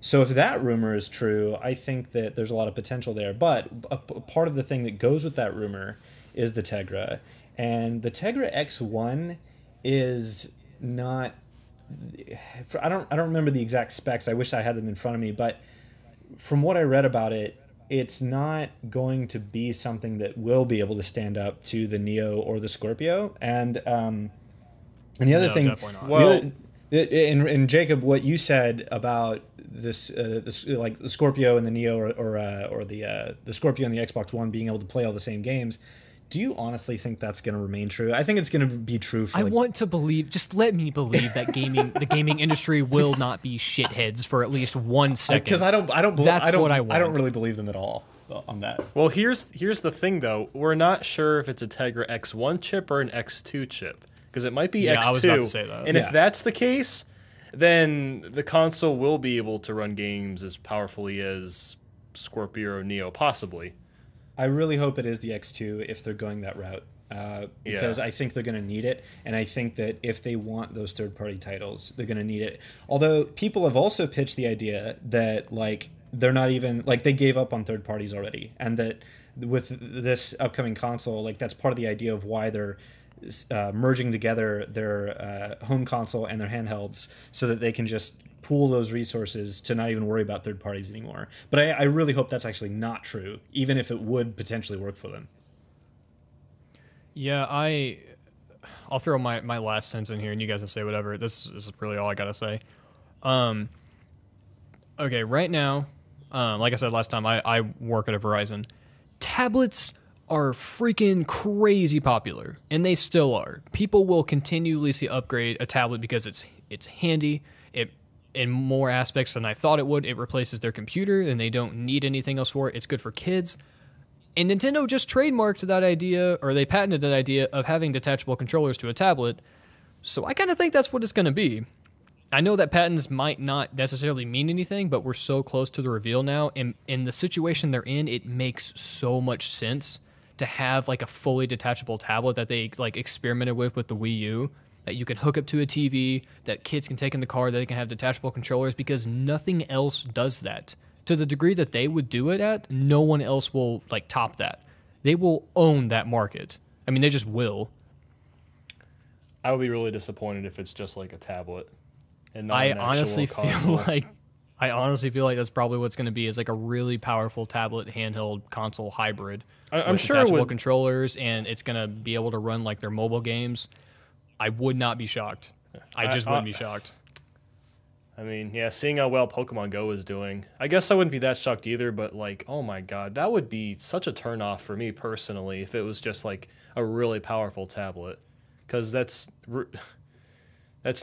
So if that rumor is true, I think that there's a lot of potential there. But a part of the thing that goes with that rumor is the Tegra. And the Tegra X1 is not... I don't remember the exact specs. I wish I had them in front of me. But from what I read about it, it's not going to be something that will be able to stand up to the Neo or the Scorpio. And the other thing... Definitely not. Well... And Jacob, what you said about this like the Scorpio and the Neo or the Scorpio and the Xbox One being able to play all the same games, do you honestly think that's going to remain true? I think it's going to be true for... I want to believe, just let me believe that the gaming industry will not be shitheads for at least 1 second. Because I don't really believe them at all on that. Well, here's the thing though. We're not sure if it's a Tegra X1 chip or an X2 chip. Because it might be X2. I was about to say that. And if that's the case, then the console will be able to run games as powerfully as Scorpio or Neo, possibly. I really hope it is the X2 if they're going that route. Because I think they're going to need it. And I think that if they want those third-party titles, they're going to need it. Although people have also pitched the idea that, like, they're not even... Like, they gave up on third parties already. And that with this upcoming console, like, that's part of the idea of why they're... merging together their home console and their handhelds so that they can just pool those resources to not even worry about third parties anymore. But I really hope that's actually not true, even if it would potentially work for them. Yeah, I'll throw my last sentence in here, and you guys can say whatever. This is really all I gotta say. Okay, right now, like I said last time, I work at a Verizon. Tablets are freaking crazy popular, and they still are. People will continually upgrade a tablet because it's handy. It, in more aspects than I thought it would, it replaces their computer, and they don't need anything else for it. It's good for kids. And Nintendo just trademarked that idea, or they patented that idea of having detachable controllers to a tablet. So I kind of think that's what it's going to be. I know that patents might not necessarily mean anything, but we're so close to the reveal now, and in the situation they're in, it makes so much sense to have like a fully detachable tablet that they like experimented with the Wii U, that you can hook up to a TV, that kids can take in the car, that they can have detachable controllers, because nothing else does that. To the degree that they would do it at, no one else will like top that. They will own that market. I mean, they just will. I would be really disappointed if it's just like a tablet and not I an honestly actual console. feel like that's probably what's going to be, is like a really powerful tablet handheld console hybrid. I'm sure detachable it would. Controllers, and it's going to be able to run like their mobile games. I would not be shocked. I just wouldn't be shocked. I mean, yeah, seeing how well Pokemon Go is doing, I guess I wouldn't be that shocked either, but like, oh my god, that would be such a turnoff for me personally if it was just like a really powerful tablet. Because that's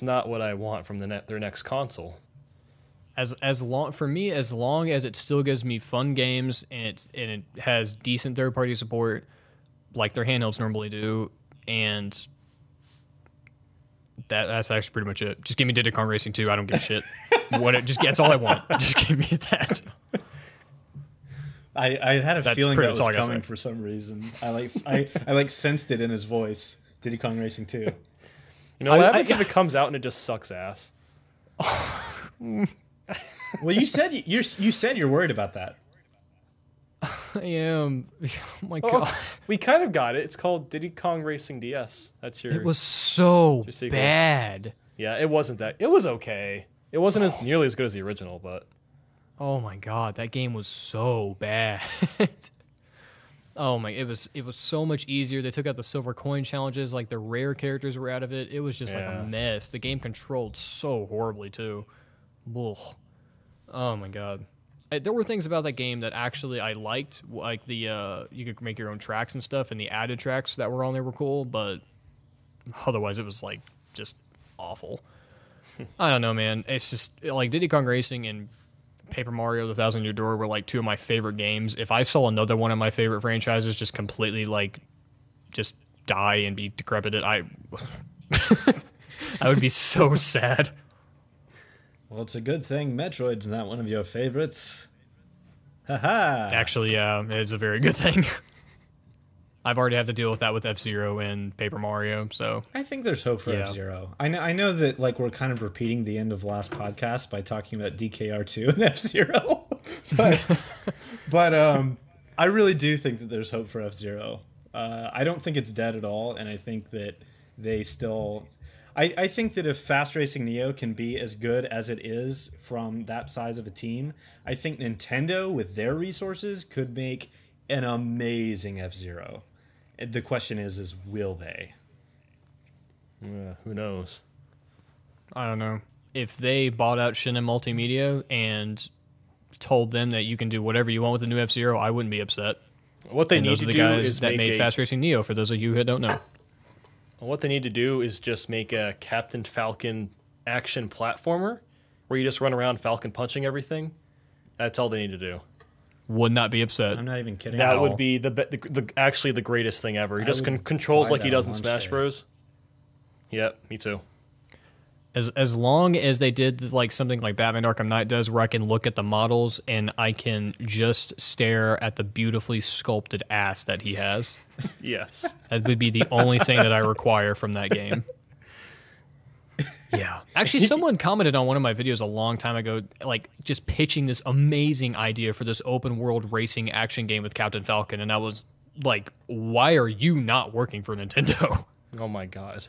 not what I want from their next console. As long as it still gives me fun games and it has decent third party support like their handhelds normally do, and that's actually pretty much it. Just give me Diddy Kong Racing 2. I don't give a shit. That's all I want. Just give me that. I had a feeling that was coming say. for some reason. I sensed it in his voice. Diddy Kong Racing 2. You know what happens if it comes out and it just sucks ass? Well, you said you're worried about that. I am. Oh my god. We kind of got it. It's called Diddy Kong Racing DS. That's your... It was so bad. Yeah, it wasn't that... It was okay. It wasn't as nearly as good as the original, but... Oh my god, that game was so bad. Oh my, it was so much easier. They took out the silver coin challenges, like the rare characters were out of it. It was just like a mess. The game controlled so horribly too. Ugh. Oh my god. There were things about that game that actually I liked, like the you could make your own tracks and stuff, and the added tracks that were on there were cool, but otherwise it was like just awful. I don't know, man. It's just like Diddy Kong Racing and Paper Mario: The Thousand Year Door were like two of my favorite games. If I saw another one of my favorite franchises just completely like just die and be decrepit, I would be so sad. Well, it's a good thing Metroid's not one of your favorites. Haha. Actually, yeah, it is a very good thing. I've already had to deal with that with F-Zero and Paper Mario, so... I think there's hope for F-Zero. I know that like we're kind of repeating the end of last podcast by talking about DKR2 and F-Zero, but I really do think that there's hope for F-Zero. I don't think it's dead at all, and I think that they still... I think that if Fast Racing Neo can be as good as it is from that size of a team, I think Nintendo, with their resources, could make an amazing F-Zero. The question is will they? Who knows? I don't know. If they bought out Shin'en Multimedia and told them that you can do whatever you want with the new F-Zero, I wouldn't be upset. What they and need those to are the do guys is that made Fast Racing Neo, for those of you who don't know. What they need to do is just make a Captain Falcon action platformer where you just run around Falcon punching everything. That's all they need to do. Would not be upset. I'm not even kidding. That would be actually the greatest thing ever. He just controls like he does in Smash Bros. Yep, me too. As long as they did like something like Batman Arkham Knight does, where I can look at the models and I can just stare at the beautifully sculpted ass that he has. Yes. That would be the only thing that I require from that game. Yeah. Actually, someone commented on one of my videos a long time ago, like just pitching this amazing idea for this open world racing action game with Captain Falcon, and I was like, why are you not working for Nintendo? Oh my god.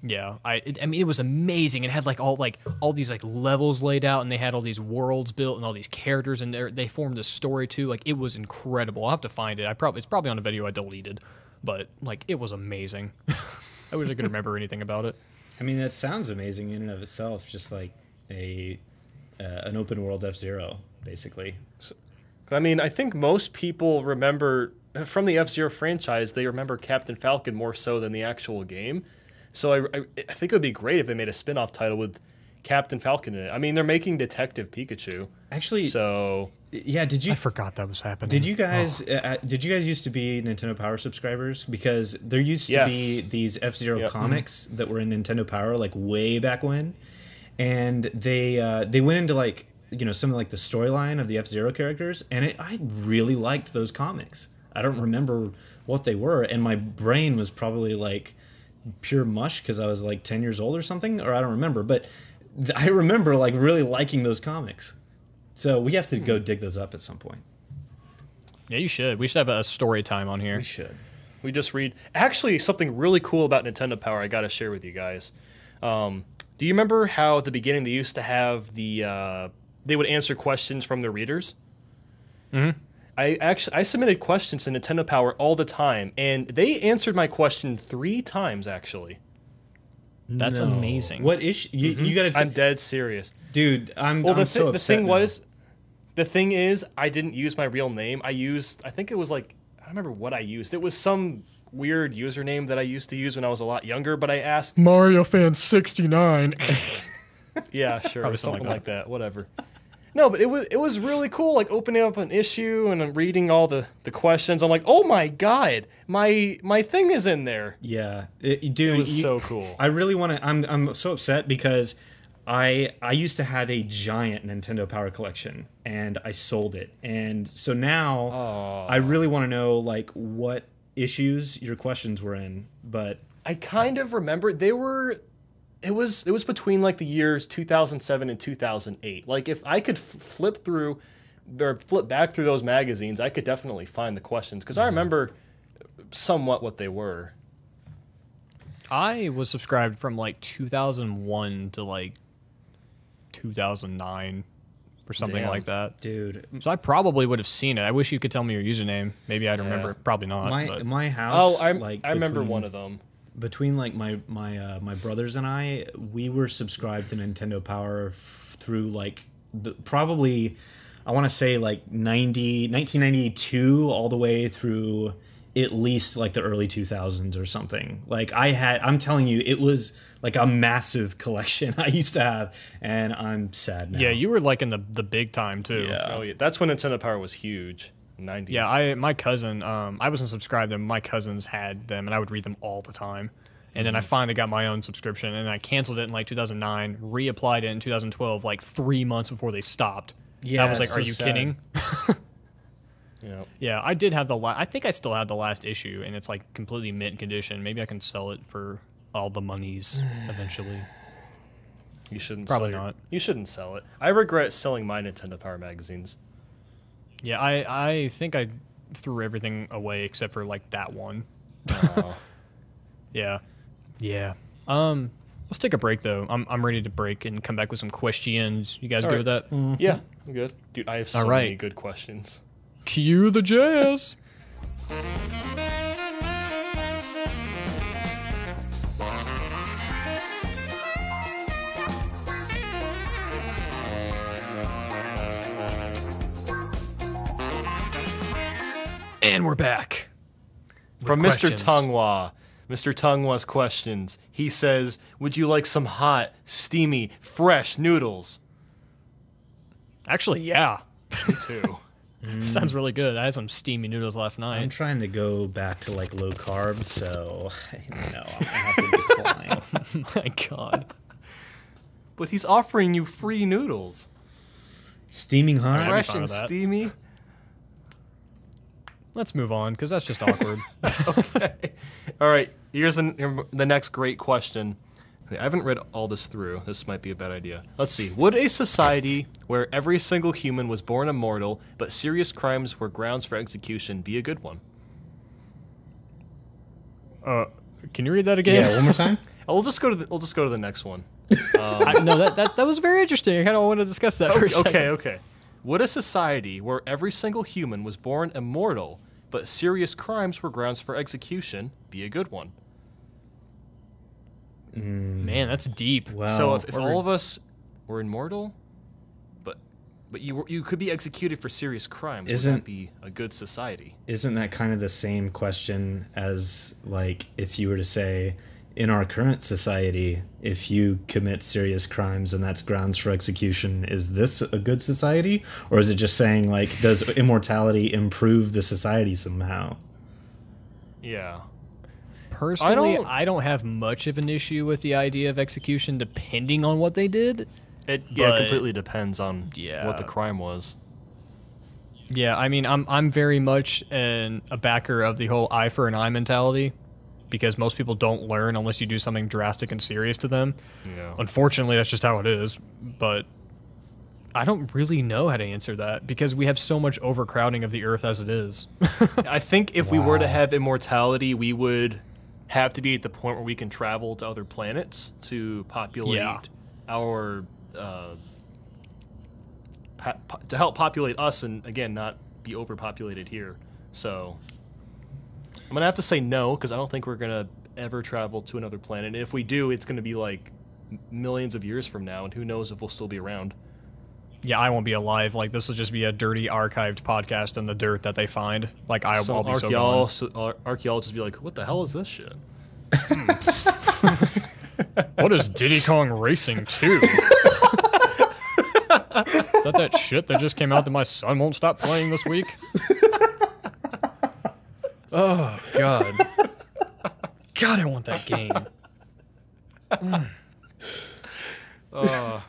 Yeah, I mean, it was amazing. It had like all these like levels laid out, and they had all these worlds built and all these characters, and they formed this story too. Like, it was incredible. I'll have to find it. It's probably on a video I deleted, but like, it was amazing. I wish I could remember anything about it. I mean, that sounds amazing in and of itself, just like an open world F-Zero, basically. I mean, I think most people remember from the F-Zero franchise, they remember Captain Falcon more so than the actual game. So I think it would be great if they made a spin-off title with Captain Falcon in it. I mean, they're making Detective Pikachu. Actually, so yeah, I forgot that was happening. Did you guys used to be Nintendo Power subscribers? Because there used to be these F-Zero comics that were in Nintendo Power like way back when, and they went into like, you know, some of like the storyline of the F-Zero characters, and I really liked those comics. I don't remember what they were, and my brain was probably like pure mush because I was like 10 years old or something, or I don't remember, but I remember like really liking those comics. So we have to go dig those up at some point. Yeah, you should. We should have a story time on here. We should. We just read. Actually, something really cool about Nintendo Power I got to share with you guys. Do you remember how at the beginning they used to have they would answer questions from their readers? Mm-hmm. I submitted questions to Nintendo Power all the time, and they answered my question 3 times, actually. That's amazing. What issue? You gotta... I'm dead serious. Dude, I'm so upset the thing now. was, the thing is, I didn't use my real name. I think it was like, I don't remember what I used. It was some weird username that I used to use when I was a lot younger, but I asked... Mario Fan 69. Yeah, sure. Probably something like that. Whatever. No, but it was really cool, like opening up an issue and I'm reading all the questions. I'm like, oh my god, my thing is in there. Yeah, dude, it was so cool. I really want to. I'm so upset because I used to have a giant Nintendo Power collection and I sold it, and so now I really want to know like what issues your questions were in. But I kind of remember they were. It was between like the years 2007 and 2008. Like if I could flip back through those magazines, I could definitely find the questions because I remember somewhat what they were. I was subscribed from like 2001 to like 2009. or something Damn. like that. Dude, So I probably would have seen it. I wish you could tell me your username. Maybe I'd remember it. Probably not. but- my house. Oh, like, I remember between- one of them. Between like my brothers and I, we were subscribed to Nintendo Power through like probably, I want to say like 1992 all the way through at least like the early 2000s or something. Like I'm telling you, it was like a massive collection I used to have, and I'm sad now. Yeah, you were like in the big time too. Yeah. Oh yeah, that's when Nintendo Power was huge. 90s. Yeah, my cousin, I wasn't subscribed to them. My cousins had them, and I would read them all the time. And then I finally got my own subscription, and I canceled it in like 2009, reapplied it in 2012, like 3 months before they stopped. Yeah, I was like, it's "Are so you sad. kidding?" Yeah. Yeah, I did have I think I still had the last issue, and it's like completely mint condition. Maybe I can sell it for all the monies eventually. You shouldn't. Probably sell not. You shouldn't sell it. I regret selling my Nintendo Power magazines. Yeah, I think I threw everything away except for like that one. Oh. Yeah. Yeah. Let's take a break though. I'm ready to break and come back with some questions. You guys All good right. with that? Yeah, I'm good. Dude, I have so All right. many good questions. Cue the jazz. And we're back. with From questions. Mr. Tongwa. Mr. Tongwa's questions. He says, would you like some hot, steamy, fresh noodles? Actually, yeah. Me too. Sounds really good. I had some steamy noodles last I'm night. trying to go back to like low carb, so no, I'm gonna have to decline. My God. But he's offering you free noodles. Steaming hot. I'd be Fresh fine and with that. steamy. Let's move on, because that's just awkward. All right, here's the next great question. Okay, I haven't read all this through. This might be a bad idea. Let's see. Would a society where every single human was born immortal, but serious crimes were grounds for execution, be a good one? Can you read that again? Yeah, one more time. We'll just go to the next one. No, that was very interesting. I kind of want to discuss that for a second. Okay. Would a society where every single human was born immortal, but serious crimes were grounds for execution, be a good one? Man, that's deep. Wow. So if all of us were immortal, but you could be executed for serious crimes, would Isn't- that be a good society? Isn't that kind of the same question as like if you were to say in our current society, if you commit serious crimes and that's grounds for execution, is this a good society? Or is it just saying like, does immortality improve the society somehow? Yeah. Personally, I don't have much of an issue with the idea of execution, depending on what they did. It But- completely depends on Yeah. what the crime was. Yeah, I mean, I'm very much a backer of the whole eye for an eye mentality, because most people don't learn unless you do something drastic and serious to them. Yeah. Unfortunately, that's just how it is. But I don't really know how to answer that, because we have so much overcrowding of the earth as it is. I think if we were to Wow. have immortality, we would have to be at the point where we can travel to other planets to populate Yeah. our to help populate us, and again, not be overpopulated here. So I'm gonna have to say no, because I don't think we're gonna ever travel to another planet. And if we do, it's gonna be like millions of years from now, and who knows if we'll still be around. Yeah, I won't be alive. Like, this will just be a dirty archived podcast in the dirt that they find. Like, I'll be so gone. Archaeologists be like, what the hell is this shit? What is Diddy Kong Racing 2? Is that shit that just came out that my son won't stop playing this week? Oh, God. God, I want that game. Oh,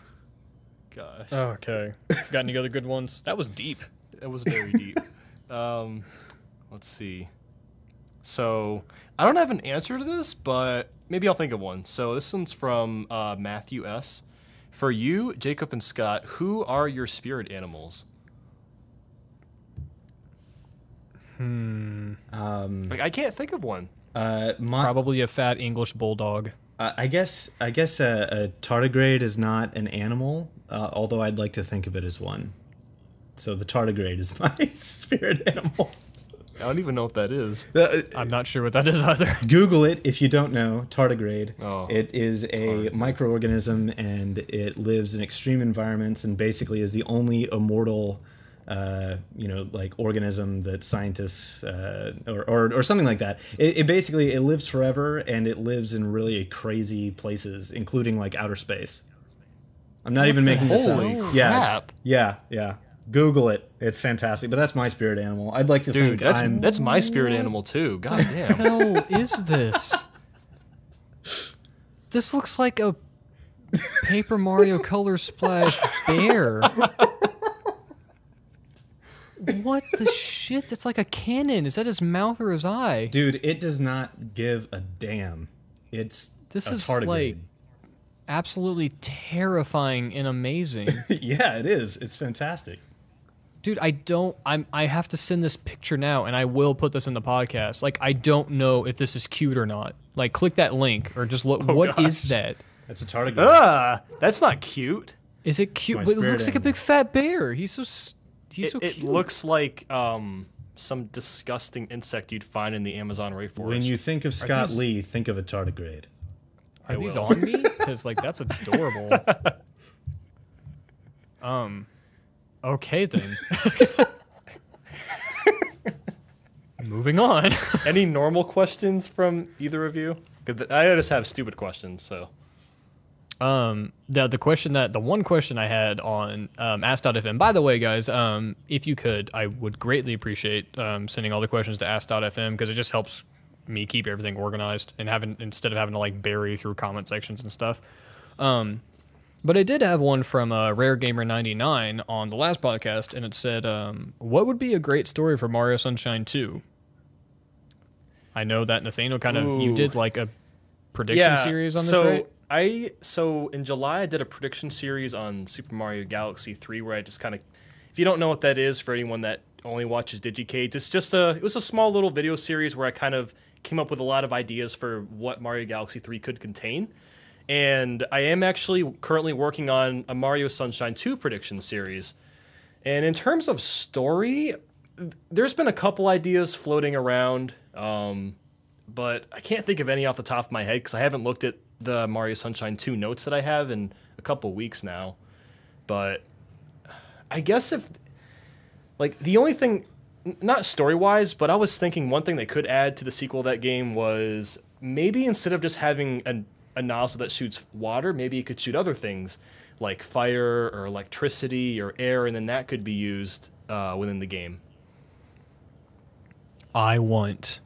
gosh. Okay. Got any other good ones? That was deep. It was very deep. Let's see. So I don't have an answer to this, but maybe I'll think of one. So this one's from Matthew S. For you, Jacob and Scott, who are your spirit animals? Like, I can't think of one. Probably a fat English bulldog. I guess a tardigrade is not an animal, although I'd like to think of it as one. So the tardigrade is my spirit animal. I don't even know what that is. I'm not sure what that is either. Google it if you don't know tardigrade. Oh, It is a microorganism, and it lives in extreme environments, and basically is the only immortal, like organism that scientists or something like that. It basically it lives forever, and it lives in really crazy places, including like outer space. I'm not even making this up. Holy Yeah, crap. yeah. Google it. It's fantastic. But that's my spirit animal. I'd like to Dude, think that's my spirit animal too. God damn. Hell is this? This looks like a Paper Mario Color Splash bear. What the shit? That's like a cannon. Is that his mouth or his eye? Dude, it does not give a damn. This is tardigrade. like absolutely terrifying and amazing. Yeah, it is. It's fantastic. Dude, I have to send this picture now, and I will put this in the podcast. Like, I don't know if this is cute or not. Like, click that link, or just look. What is that? That's a tardigrade. That's not cute. Is it cute? My But it spirit looks like a animal. big fat bear. He's so It cute. looks like some disgusting insect you'd find in the Amazon rainforest. When you think of Scott these- Lee, think of a tardigrade. Are these will. on me? Because, like, that's adorable. Okay, then. Moving on. Any normal questions from either of you? 'Cause I just have stupid questions, so. The one question I had on Ask.fm. By the way, guys, if you could, I would greatly appreciate sending all the questions to Ask.fm, because it just helps me keep everything organized and instead of having to like bury through comment sections and stuff. But I did have one from Rare Gamer 99 on the last podcast, and it said, "What would be a great story for Mario Sunshine 2?" I know that Nathaniel you did like a prediction series on this, right? So in July I did a prediction series on Super Mario Galaxy 3 where I just kind of, if you don't know what that is, for anyone that only watches Digicast, it was a small little video series where I kind of came up with a lot of ideas for what Mario Galaxy 3 could contain. And I am actually currently working on a Mario Sunshine 2 prediction series. And in terms of story, there's been a couple ideas floating around, but I can't think of any off the top of my head because I haven't looked at the Mario Sunshine 2 notes that I have in a couple weeks now. But I guess the only thing, not story-wise, but I was thinking one thing they could add to the sequel of that game was maybe instead of just having a nozzle that shoots water, maybe it could shoot other things like fire or electricity or air, and then that could be used within the game. I want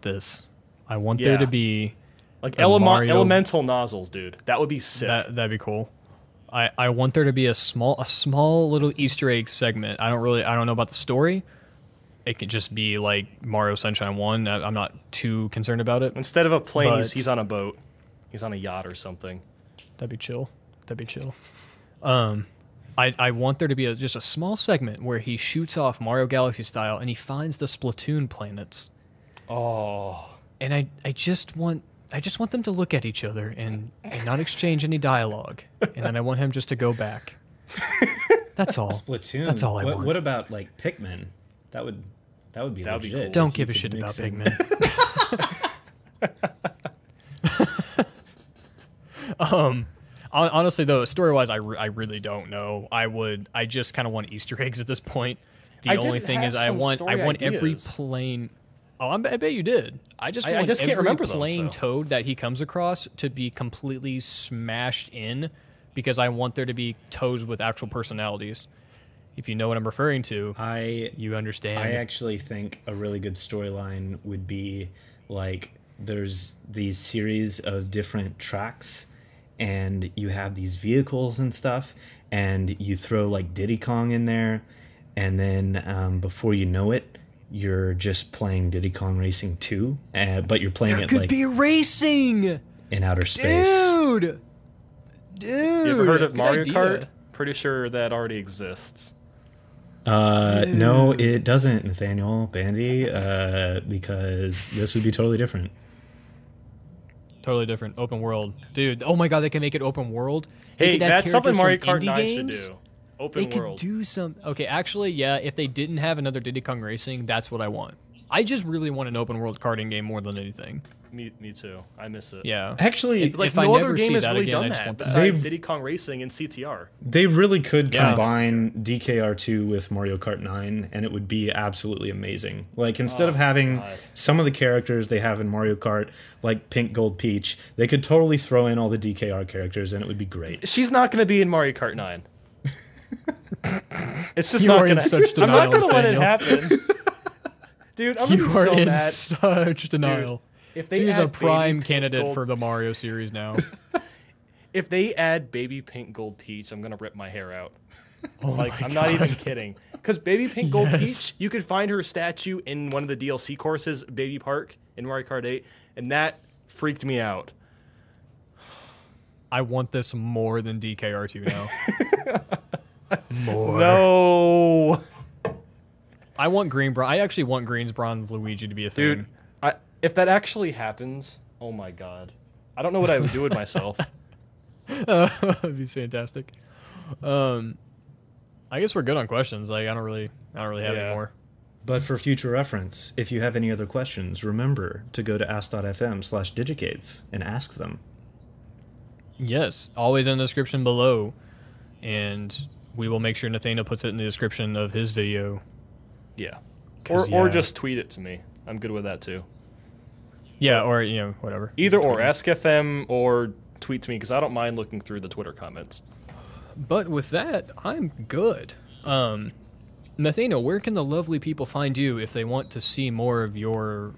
this. I want there to be like Mario elemental nozzles, dude. That would be sick. That'd be cool. I want there to be a small little Easter egg segment. I don't know about the story. It could just be like Mario Sunshine 1. I'm not too concerned about it. Instead of a plane, But- he's on a boat. He's on a yacht or something. That'd be chill. I want there to be just a small segment where he shoots off Mario Galaxy style and he finds the Splatoon planets. Oh. And I just want them to look at each other and not exchange any dialogue. And then I want him just to go back. That's all. Splatoon. That's all I want. What about like Pikmin? That would be That'd be legit. cool. Don't if give you a could shit about mix in- Pigmen. Honestly, though, story-wise, I really don't know. I just kind of want Easter eggs at this point. I The only did thing have is I some want story every ideas. plane. Oh, I bet you did. I just want just every can't remember them, plane so. toad that he comes across to be completely smashed in, because I want there to be toads with actual personalities. If you know what I'm referring to, you understand. I actually think a really good storyline would be like there's these series of different tracks and you have these vehicles and stuff and you throw like Diddy Kong in there and then before you know it you're just playing Diddy Kong Racing 2 but you're playing there it could like be racing, in outer space. dude. You ever heard of good Mario idea. Kart? Pretty sure that already exists. No, it doesn't, Nathaniel Bandy, because this would be totally different. Totally different. Open world. Dude, oh my god, they can make it open world. They Hey, could add that's something Mario characters Kart from 9 indie should games. do. Open They world. could do some. Okay, actually, yeah, if they didn't have another Diddy Kong Racing, that's what I want. I just really want an open world karting game more than anything. Me too. I miss it. Yeah. Actually, Like If I no other never game see has that really again, I done just that want that. besides They've- Diddy Kong Racing and CTR. they really could Yeah. combine DKR2 with Mario Kart 9, and it would be absolutely amazing. Like, instead of having God. some of the characters they have in Mario Kart, like Pink, Gold, Peach, they could totally throw in all the DKR characters, and it would be great. She's not going to be in Mario Kart 9. It's just You not are in going to. such I'm not denial, going to let it Nathaniel. happen. Dude, I'm going to You be are so in mad. such denial. If they She's add a prime Baby Pink candidate Gold- for the Mario series now. If they add Baby Pink Gold Peach, I'm gonna rip my hair out. Oh Like, my I'm not even God. kidding. Because Baby Pink Gold Yes. Peach, you could find her statue in one of the DLC courses, Baby Park in Mario Kart 8, and that freaked me out. I want this more than DKR2 now. More. No, I want Green Bron. I actually want Green's Bronze Luigi to be a thing. dude. If that actually happens, oh my god, I don't know what I would do with myself. That'd be fantastic. I guess we're good on questions. Like I don't really have Yeah. any more. But for future reference, if you have any other questions, remember to go to ask.fm/digicades and ask them. Yes, always in the description below, and we will make sure Nathaniel puts it in the description of his video. Yeah, 'Cause, or yeah. just tweet it to me. I'm good with that too. Yeah, or whatever. Either or, ask FM or tweet to me because I don't mind looking through the Twitter comments. But with that, I'm good. Nathaniel, where can the lovely people find you if they want to see more of your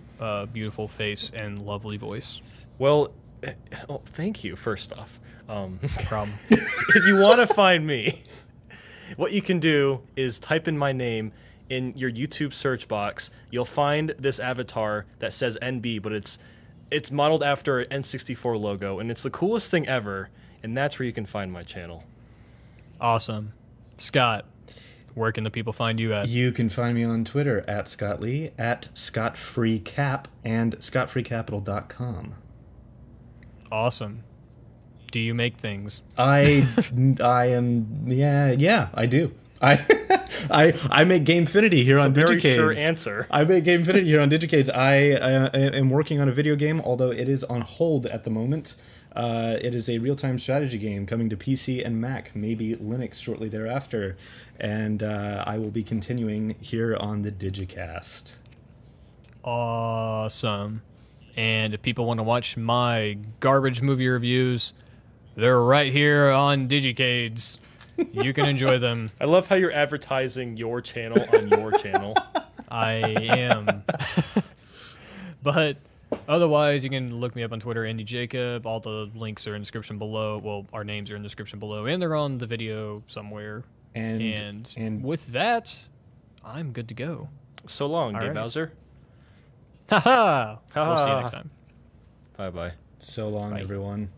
beautiful face and lovely voice? Well, thank you. First off, Problem. if you want to find me, what you can do is type in my name in your YouTube search box. You'll find this avatar that says NB, but it's modeled after an N64 logo, and it's the coolest thing ever. And that's where you can find my channel. Awesome. Scott, where can the people find you at? You can find me on Twitter at Scott Lee, at ScottFreeCap, and ScottFreeCapital.com. Awesome. Do you make things? I am I do. I make Gamefinity here on Very Digicades. sure answer. I make Gamefinity here on Digicades. I am working on a video game, although it is on hold at the moment. It is a real-time strategy game coming to PC and Mac, maybe Linux shortly thereafter, and I will be continuing here on the Digicast. Awesome. And if people want to watch my garbage movie reviews, they're right here on Digicades. You can enjoy them. I love how you're advertising your channel on your channel. I am. But otherwise, you can look me up on Twitter, Andy Jacob. All the links are in the description below. Well, our names are in the description below, and they're on the video somewhere. And with with that, I'm good to go. So long, All Dave right. Bowser. Haha! We'll see you next time. Bye-bye. so long, Bye. everyone.